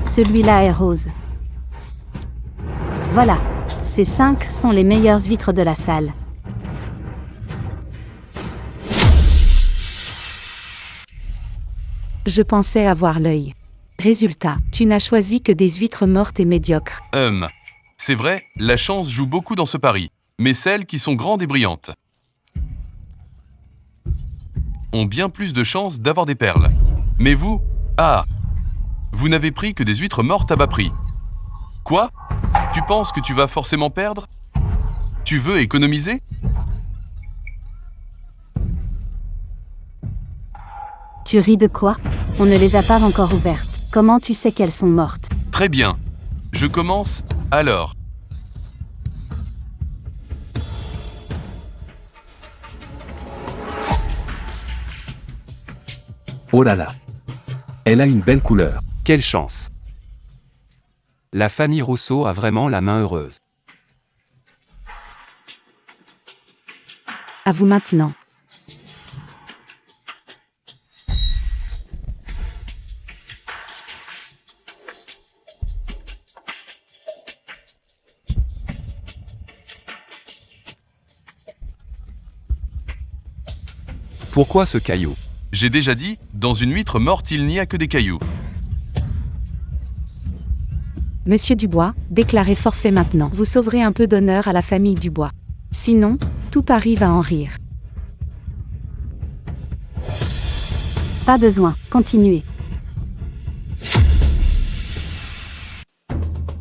Celui-là est rose. Voilà, ces 5 sont les meilleures huîtres de la salle. Je pensais avoir l'œil. Résultat, tu n'as choisi que des huîtres mortes et médiocres. C'est vrai, la chance joue beaucoup dans ce pari, mais celles qui sont grandes et brillantes ont bien plus de chances d'avoir des perles. Mais vous, vous n'avez pris que des huîtres mortes à bas prix. Quoi? Tu penses que tu vas forcément perdre? Tu veux économiser? Tu ris de quoi? On ne les a pas encore ouvertes. Comment tu sais qu'elles sont mortes? Très bien. Je commence, alors. Oh là là. Elle a une belle couleur. Quelle chance. La famille Rousseau a vraiment la main heureuse. À vous maintenant. Pourquoi ce caillou? J'ai déjà dit, dans une huître morte il n'y a que des cailloux. Monsieur Dubois, déclarez forfait maintenant. Vous sauverez un peu d'honneur à la famille Dubois. Sinon, tout Paris va en rire. Pas besoin, continuez.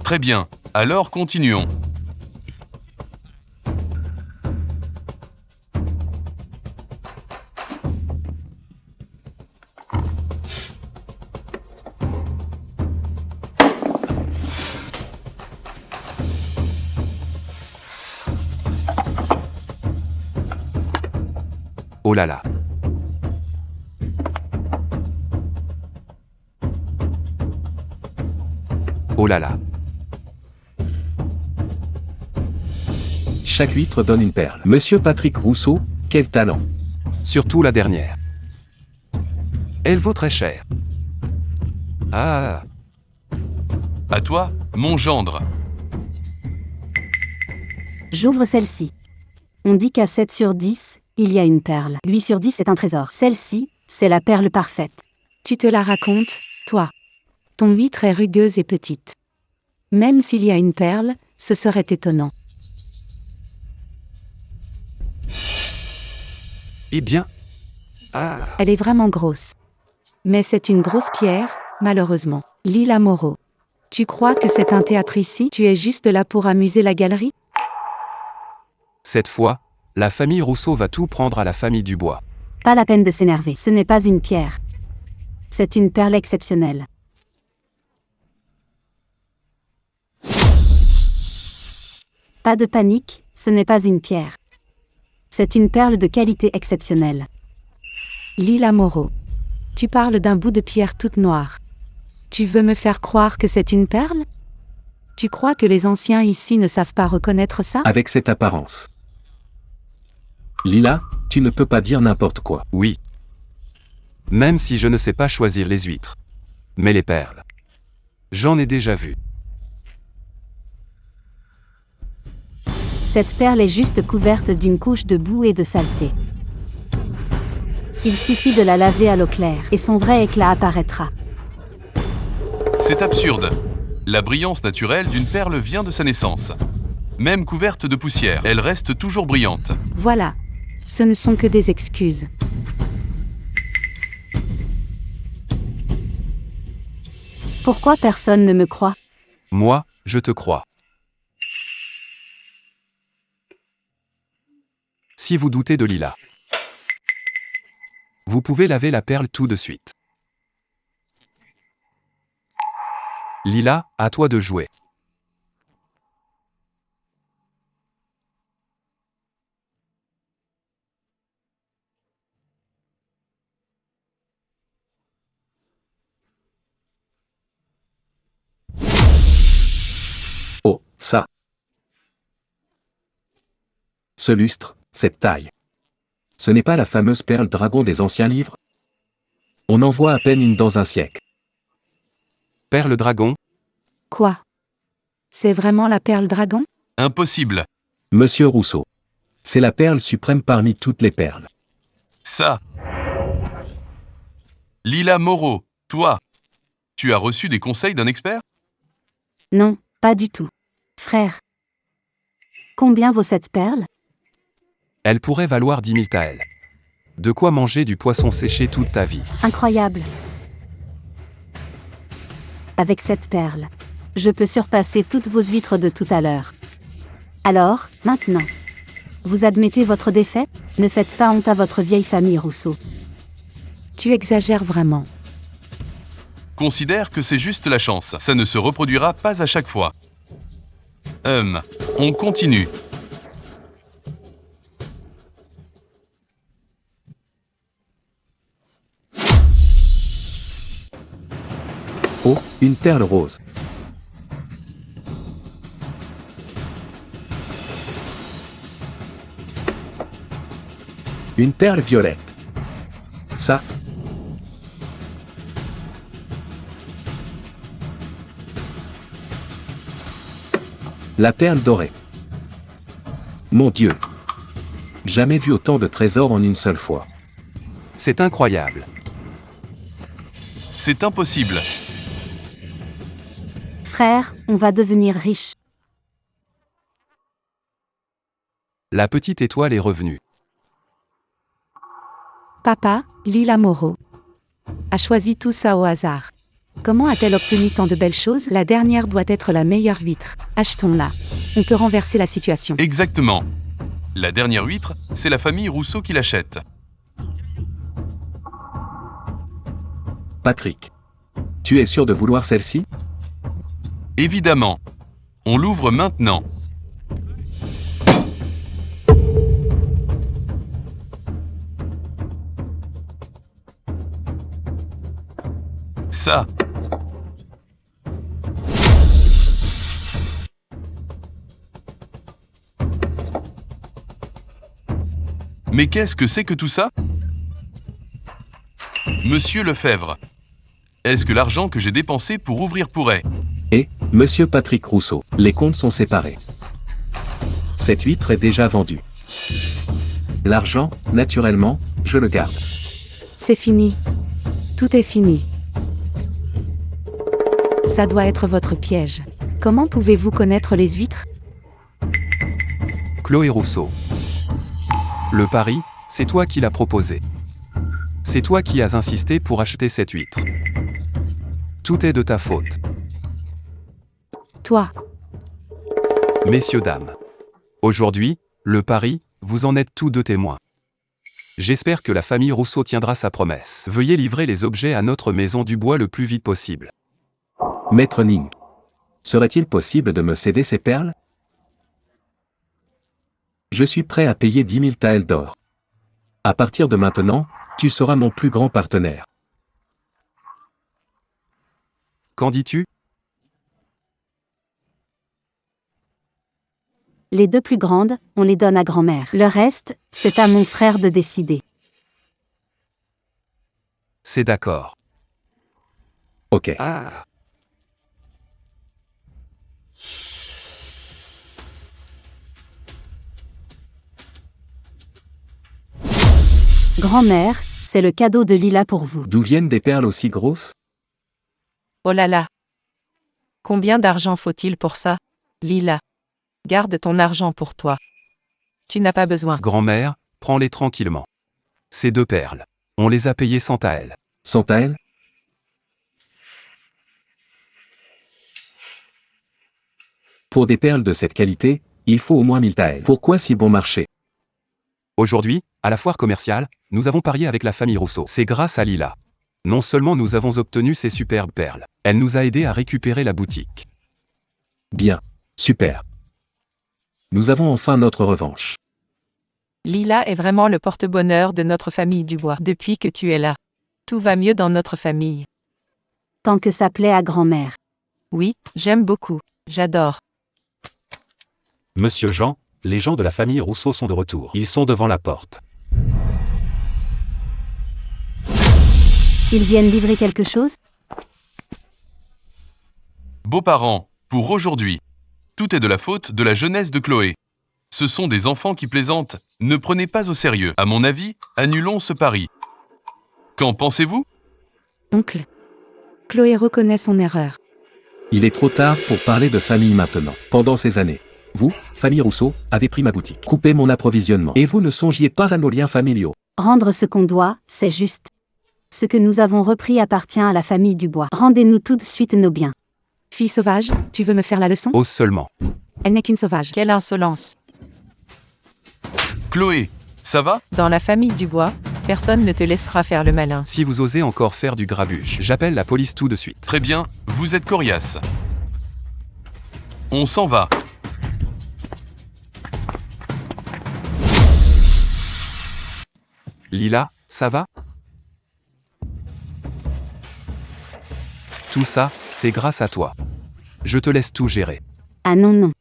Très bien, Alors continuons. Oh là là. Oh là là. Chaque huître donne une perle. Monsieur Patrick Rousseau, quel talent. Surtout la dernière. Elle vaut très cher. Ah. À toi, mon gendre. J'ouvre celle-ci. On dit qu'à 7 sur 10, il y a une perle. 8 sur 10 est un trésor. Celle-ci, c'est la perle parfaite. Tu te la racontes, toi. Ton huître est rugueuse et petite. Même s'il y a une perle, ce serait étonnant. Eh bien. Ah. Elle est vraiment grosse. Mais c'est une grosse pierre, malheureusement. Lila Moreau. Tu crois que c'est un théâtre ici? Tu es juste là pour amuser la galerie? Cette fois, la famille Rousseau va tout prendre à la famille Dubois. Pas la peine de s'énerver. Ce n'est pas une pierre. C'est une perle exceptionnelle. Pas de panique, ce n'est pas une pierre. C'est une perle de qualité exceptionnelle. Lila Moreau. Tu parles d'un bout de pierre toute noire. Tu veux me faire croire que c'est une perle? Tu crois que les anciens ici ne savent pas reconnaître ça? Avec cette apparence. Lila, tu ne peux pas dire n'importe quoi. Oui. Même si je ne sais pas choisir les huîtres. Mais les perles. J'en ai déjà vu. Cette perle est juste couverte d'une couche de boue et de saleté. Il suffit de la laver à l'eau claire et son vrai éclat apparaîtra. C'est absurde. La brillance naturelle d'une perle vient de sa naissance. Même couverte de poussière, elle reste toujours brillante. Voilà. Ce ne sont que des excuses. Pourquoi personne ne me croit? Moi, je te crois. Si vous doutez de Lila, vous pouvez laver la perle tout de suite. Lila, à toi de jouer. Oh, ça. Ce lustre, cette taille. Ce n'est pas la fameuse perle dragon des anciens livres? On en voit à peine une dans un siècle. Perle dragon? Quoi? C'est vraiment la perle dragon? Impossible. Monsieur Rousseau. C'est la perle suprême parmi toutes les perles. Ça. Lila Moreau, toi, tu as reçu des conseils d'un expert? Non, pas du tout. Frère. Combien vaut cette perle? Elle pourrait valoir 10 000 taels. De quoi manger du poisson séché toute ta vie. Incroyable. Avec cette perle, je peux surpasser toutes vos huîtres de tout à l'heure. Alors, maintenant, vous admettez votre défaite? Ne faites pas honte à votre vieille famille Rousseau. Tu exagères vraiment. Considère que c'est juste la chance. Ça ne se reproduira pas à chaque fois. On continue. Oh, une perle rose. Une perle violette. Ça. La perle dorée. Mon Dieu. Jamais vu autant de trésors en une seule fois. C'est incroyable. C'est impossible. Frère, on va devenir riche. La petite étoile est revenue. Papa, Lila Moreau, a choisi tout ça au hasard. Comment a-t-elle obtenu tant de belles choses? La dernière doit être la meilleure huître. Achetons-la. On peut renverser la situation. Exactement. La dernière huître, c'est la famille Rousseau qui l'achète. Patrick. Tu es sûr de vouloir celle-ci? Évidemment. On l'ouvre maintenant. Ça. Mais qu'est-ce que c'est que tout ça? Monsieur Lefebvre, est-ce que l'argent que j'ai dépensé pour ouvrir pourrait? Et, monsieur Patrick Rousseau, les comptes sont séparés. Cette huître est déjà vendue. L'argent, naturellement, je le garde. C'est fini. Tout est fini. Ça doit être votre piège. Comment pouvez-vous connaître les huîtres? Chloé Rousseau. Le pari, c'est toi qui l'as proposé. C'est toi qui as insisté pour acheter cette huître. Tout est de ta faute. Toi. Messieurs, dames. Aujourd'hui, le pari, vous en êtes tous deux témoins. J'espère que la famille Rousseau tiendra sa promesse. Veuillez livrer les objets à notre maison du bois le plus vite possible. Maître Ning. Serait-il possible de me céder ces perles? Je suis prêt à payer 10 000 taels d'or. À partir de maintenant, tu seras mon plus grand partenaire. Qu'en dis-tu? Les 2 plus grandes, on les donne à grand-mère. Le reste, c'est à mon frère de décider. C'est d'accord. Ok. Grand-mère, c'est le cadeau de Lila pour vous. D'où viennent des perles aussi grosses? Oh là là. Combien d'argent faut-il pour ça? Lila. Garde ton argent pour toi. Tu n'as pas besoin. Grand-mère, prends-les tranquillement. Ces 2 perles. On les a payées 100 taels. 100 taels? Pour des perles de cette qualité, il faut au moins 1000 taels. Pourquoi si bon marché? Aujourd'hui, à la foire commerciale, nous avons parié avec la famille Rousseau. C'est grâce à Lila. Non seulement nous avons obtenu ces superbes perles, elle nous a aidés à récupérer la boutique. Bien. Super. Nous avons enfin notre revanche. Lila est vraiment le porte-bonheur de notre famille du bois. Depuis que tu es là, tout va mieux dans notre famille. Tant que ça plaît à grand-mère. Oui, j'aime beaucoup. J'adore. Monsieur Jean, les gens de la famille Rousseau sont de retour. Ils sont devant la porte. Ils viennent livrer quelque chose? Beaux-parents, pour aujourd'hui. Tout est de la faute de la jeunesse de Chloé. Ce sont des enfants qui plaisantent. Ne prenez pas au sérieux. À mon avis, annulons ce pari. Qu'en pensez-vous? Oncle. Chloé reconnaît son erreur. Il est trop tard pour parler de famille maintenant. Pendant ces années, vous, famille Rousseau, avez pris ma boutique, coupé mon approvisionnement. Et vous ne songiez pas à nos liens familiaux. Rendre ce qu'on doit, c'est juste. Ce que nous avons repris appartient à la famille Dubois. Rendez-nous tout de suite nos biens. Fille sauvage, tu veux me faire la leçon? Ose seulement. Elle n'est qu'une sauvage. Quelle insolence. Chloé, ça va? Dans la famille du bois, personne ne te laissera faire le malin. Si vous osez encore faire du grabuge, j'appelle la police tout de suite. Très bien, vous êtes coriace. On s'en va. Lila, ça va? Tout ça, c'est grâce à toi. Je te laisse tout gérer. Ah non, non.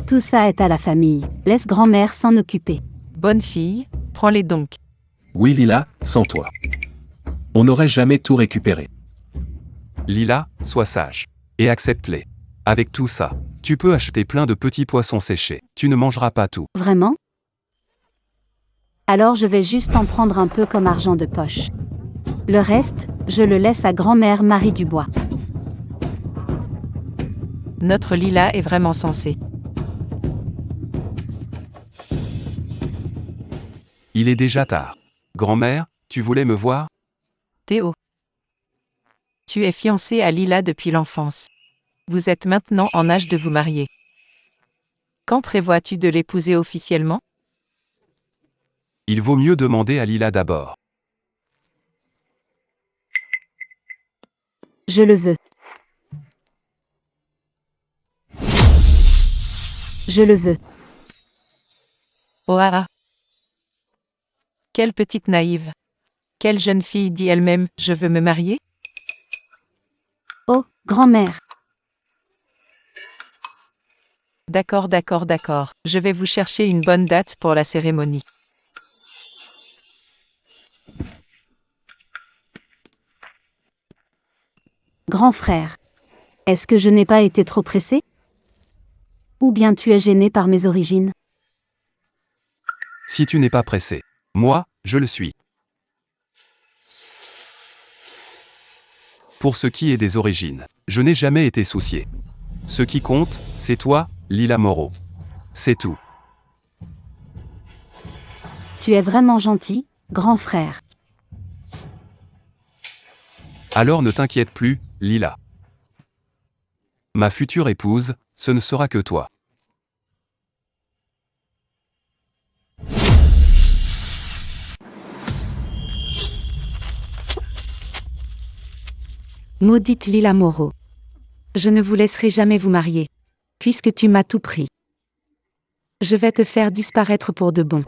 Tout ça est à la famille. Laisse grand-mère s'en occuper. Bonne fille, prends-les donc. Oui Lila, sans toi. On n'aurait jamais tout récupéré. Lila, sois sage. Et accepte-les. Avec tout ça, tu peux acheter plein de petits poissons séchés. Tu ne mangeras pas tout. Vraiment? Alors je vais juste en prendre un peu comme argent de poche. Le reste, je le laisse à grand-mère Marie Dubois. Notre Lila est vraiment sensée. Il est déjà tard. Grand-mère, tu voulais me voir? Théo. Tu es fiancé à Lila depuis l'enfance. Vous êtes maintenant en âge de vous marier. Quand prévois-tu de l'épouser officiellement? Il vaut mieux demander à Lila d'abord. Je le veux. Je le veux. Oh ah ah. Quelle petite naïve. Quelle jeune fille dit elle-même « Je veux me marier » ? Oh, grand-mère. D'accord. Je vais vous chercher une bonne date pour la cérémonie. Grand frère. Est-ce que je n'ai pas été trop pressée? Ou bien tu es gêné par mes origines? Si tu n'es pas pressé. Moi, je le suis. Pour ce qui est des origines, je n'ai jamais été soucié. Ce qui compte, c'est toi, Lila Moreau. C'est tout. Tu es vraiment gentil, grand frère. Alors ne t'inquiète plus, Lila. Ma future épouse, ce ne sera que toi. Maudite Lila Moreau. Je ne vous laisserai jamais vous marier, puisque tu m'as tout pris. Je vais te faire disparaître pour de bon.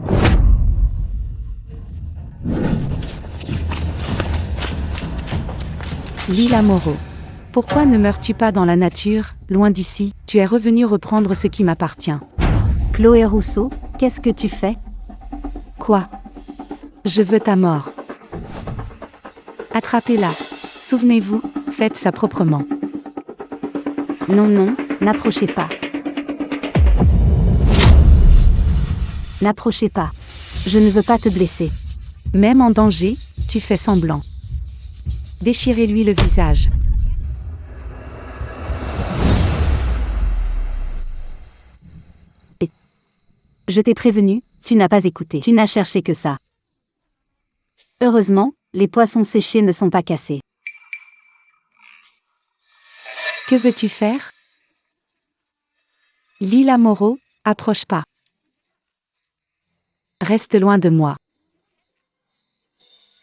Lila Moreau. Pourquoi ne meurs-tu pas dans la nature, loin d'ici? Tu es revenu reprendre ce qui m'appartient. Chloé Rousseau, qu'est-ce que tu fais? Quoi? Je veux ta mort. Attrapez-la. Souvenez-vous, faites ça proprement. Non, n'approchez pas. N'approchez pas. Je ne veux pas te blesser. Même en danger, tu fais semblant. Déchirez-lui le visage. Je t'ai prévenu, tu n'as pas écouté. Tu n'as cherché que ça. Heureusement, les poissons séchés ne sont pas cassés. Que veux-tu faire? Lila Moreau, approche pas. Reste loin de moi.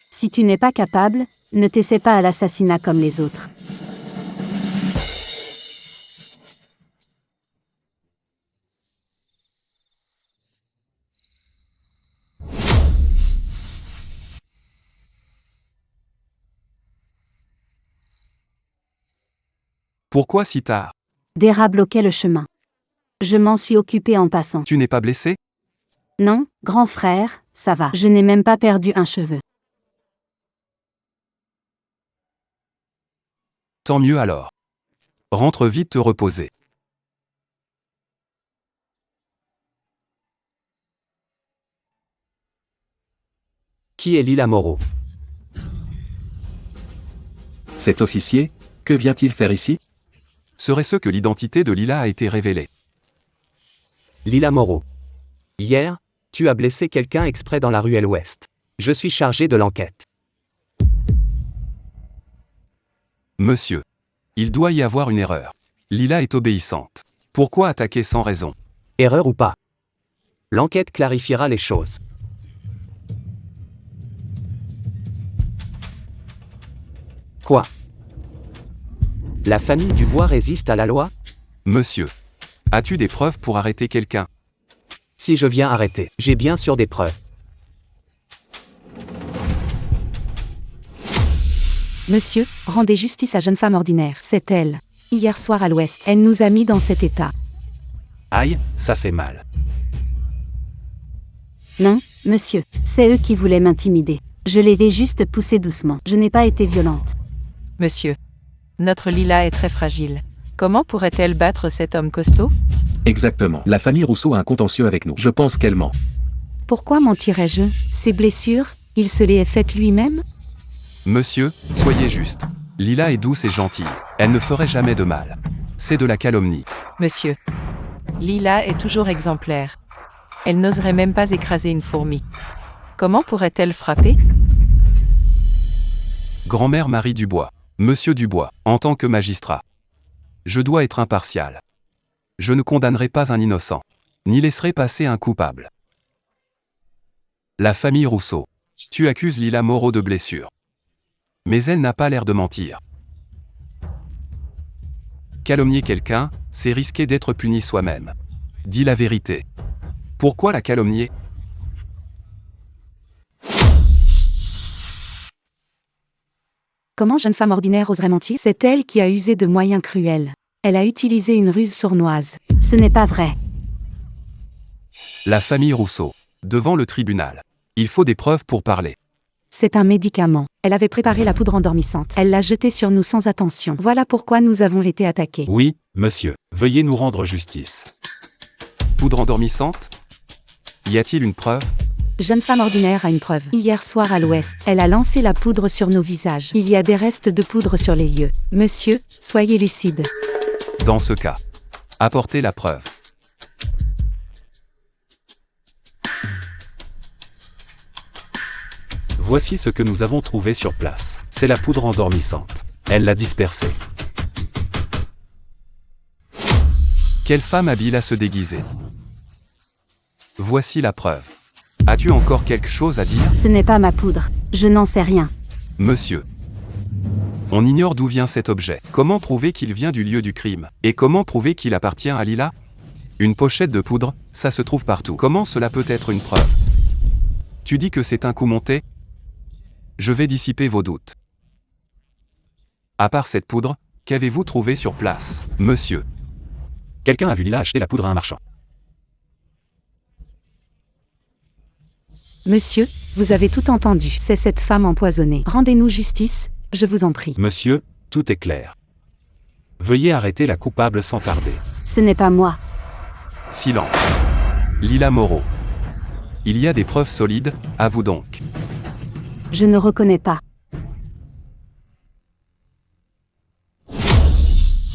Si tu n'es pas capable, ne t'essaie pas à l'assassinat comme les autres. Pourquoi si tard? Des rats bloquaient le chemin. Je m'en suis occupé en passant. Tu n'es pas blessé? Non, grand frère, ça va. Je n'ai même pas perdu un cheveu. Tant mieux alors. Rentre vite te reposer. Qui est Lila Moreau? Cet officier, que vient-il faire ici? Serait-ce que l'identité de Lila a été révélée? Lila Moreau. Hier, tu as blessé quelqu'un exprès dans la ruelle ouest. Je suis chargé de l'enquête. Monsieur. Il doit y avoir une erreur. Lila est obéissante. Pourquoi attaquer sans raison? Erreur ou pas? L'enquête clarifiera les choses. Quoi? La famille Dubois résiste à la loi? Monsieur. As-tu des preuves pour arrêter quelqu'un? Si je viens arrêter, j'ai bien sûr des preuves. Monsieur, rendez justice à jeune femme ordinaire. C'est elle. Hier soir à l'ouest, elle nous a mis dans cet état. Aïe, ça fait mal. Non, monsieur, c'est eux qui voulaient m'intimider. Je les ai juste poussés doucement. Je n'ai pas été violente. Monsieur. Notre Lila est très fragile. Comment pourrait-elle battre cet homme costaud? Exactement. La famille Rousseau a un contentieux avec nous. Je pense qu'elle ment. Pourquoi mentirais-je? Ses blessures, il se les est faites lui-même? Monsieur, soyez juste. Lila est douce et gentille. Elle ne ferait jamais de mal. C'est de la calomnie. Monsieur. Lila est toujours exemplaire. Elle n'oserait même pas écraser une fourmi. Comment pourrait-elle frapper? Grand-mère Marie Dubois. Monsieur Dubois, en tant que magistrat, je dois être impartial. Je ne condamnerai pas un innocent, ni laisserai passer un coupable. La famille Rousseau. Tu accuses Lila Moreau de blessure. Mais elle n'a pas l'air de mentir. Calomnier quelqu'un, c'est risquer d'être puni soi-même. Dis la vérité. Pourquoi la calomnier ? Comment jeune femme ordinaire oserait mentir ? C'est elle qui a usé de moyens cruels. Elle a utilisé une ruse sournoise. Ce n'est pas vrai. La famille Rousseau. Devant le tribunal. Il faut des preuves pour parler. C'est un médicament. Elle avait préparé la poudre endormissante. Elle l'a jetée sur nous sans attention. Voilà pourquoi nous avons été attaqués. Oui, monsieur. Veuillez nous rendre justice. Poudre endormissante ? Y a-t-il une preuve ? Jeune femme ordinaire a une preuve. Hier soir à l'ouest, elle a lancé la poudre sur nos visages. Il y a des restes de poudre sur les lieux. Monsieur, soyez lucide. Dans ce cas, apportez la preuve. Voici ce que nous avons trouvé sur place. C'est la poudre endormissante. Elle l'a dispersée. Quelle femme habile à se déguiser ? Voici la preuve. As-tu encore quelque chose à dire ? Ce n'est pas ma poudre. Je n'en sais rien. Monsieur. On ignore d'où vient cet objet. Comment prouver qu'il vient du lieu du crime ? Et comment prouver qu'il appartient à Lila ? Une pochette de poudre, ça se trouve partout. Comment cela peut être une preuve ? Tu dis que c'est un coup monté ? Je vais dissiper vos doutes. À part cette poudre, qu'avez-vous trouvé sur place, monsieur ? Quelqu'un a vu Lila acheter la poudre à un marchand. Monsieur, vous avez tout entendu. C'est cette femme empoisonnée. Rendez-nous justice, je vous en prie. Monsieur, tout est clair. Veuillez arrêter la coupable sans tarder. Ce n'est pas moi. Silence. Lila Moreau. Il y a des preuves solides, à vous donc. Je ne reconnais pas.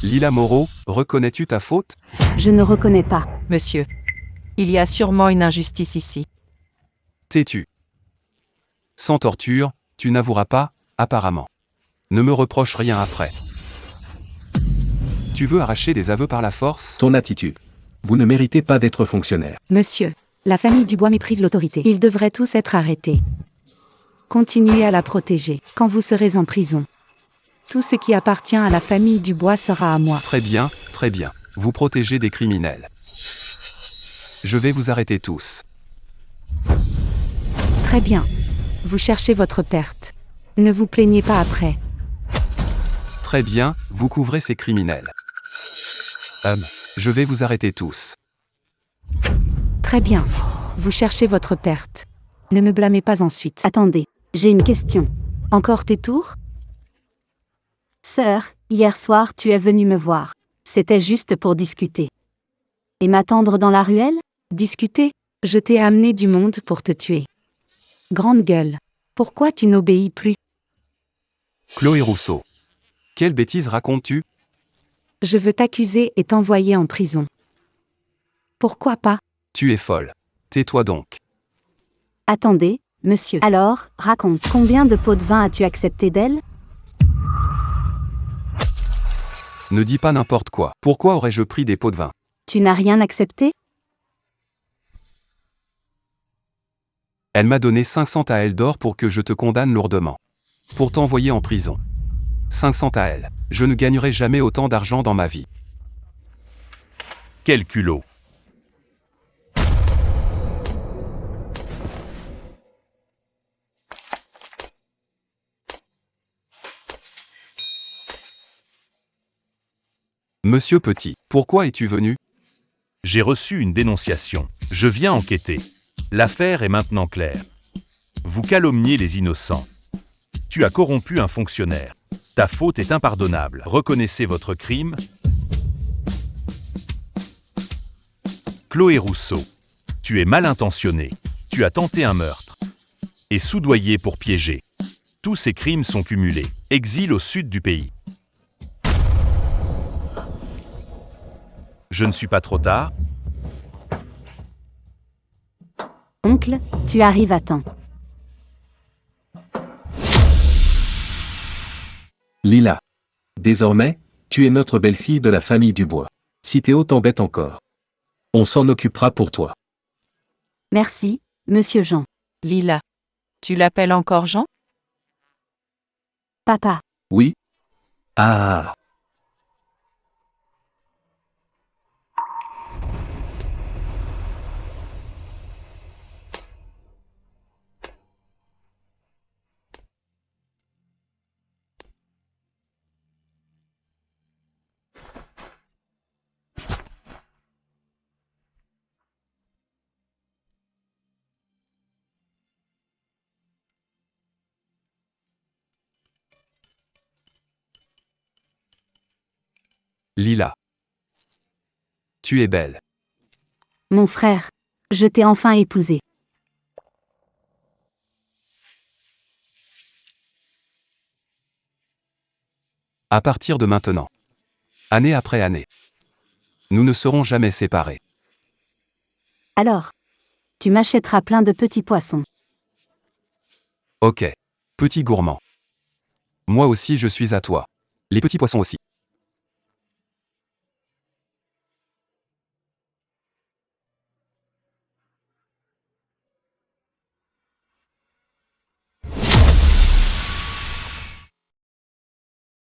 Lila Moreau, reconnais-tu ta faute ? Je ne reconnais pas. Monsieur, il y a sûrement une injustice ici. Tais-tu. Sans torture, tu n'avoueras pas, apparemment. Ne me reproche rien après. Tu veux arracher des aveux par la force ? Ton attitude. Vous ne méritez pas d'être fonctionnaire. Monsieur, la famille Dubois méprise l'autorité. Ils devraient tous être arrêtés. Continuez à la protéger. Quand vous serez en prison, tout ce qui appartient à la famille Dubois sera à moi. Très bien, très bien. Vous protégez des criminels. Je vais vous arrêter tous. Très bien. Vous cherchez votre perte. Ne vous plaignez pas après. Très bien, vous couvrez ces criminels. Je vais vous arrêter tous. Très bien. Vous cherchez votre perte. Ne me blâmez pas ensuite. Attendez, j'ai une question. Encore tes tours ? Sœur, hier soir tu es venue me voir. C'était juste pour discuter. Et m'attendre dans la ruelle ? Discuter ? Je t'ai amené du monde pour te tuer. Grande gueule. Pourquoi tu n'obéis plus ? Chloé Rousseau. Quelle bêtise racontes-tu ? Je veux t'accuser et t'envoyer en prison. Pourquoi pas ? Tu es folle. Tais-toi donc. Attendez, monsieur. Alors, raconte. Combien de pots de vin as-tu accepté d'elle ? Ne dis pas n'importe quoi. Pourquoi aurais-je pris des pots de vin ? Tu n'as rien accepté ? Elle m'a donné 500 taels d'or pour que je te condamne lourdement. Pour t'envoyer en prison. 500 taels. Je ne gagnerai jamais autant d'argent dans ma vie. Quel culot. Monsieur Petit, pourquoi es-tu venu ? J'ai reçu une dénonciation. Je viens enquêter. L'affaire est maintenant claire. Vous calomniez les innocents. Tu as corrompu un fonctionnaire. Ta faute est impardonnable. Reconnaissez votre crime. Chloé Rousseau. Tu es mal intentionné. Tu as tenté un meurtre. Et soudoyé pour piéger. Tous ces crimes sont cumulés. Exil au sud du pays. Je ne suis pas trop tard. Oncle, tu arrives à temps. Lila. Désormais, tu es notre belle-fille de la famille Dubois. Si Théo t'embête encore, on s'en occupera pour toi. Merci, monsieur Jean. Lila. Tu l'appelles encore Jean? Papa. Oui? Ah. Lila. Tu es belle. Mon frère. Je t'ai enfin épousé. À partir de maintenant. Année après année. Nous ne serons jamais séparés. Alors. Tu m'achèteras plein de petits poissons. Ok. Petit gourmand. Moi aussi je suis à toi. Les petits poissons aussi.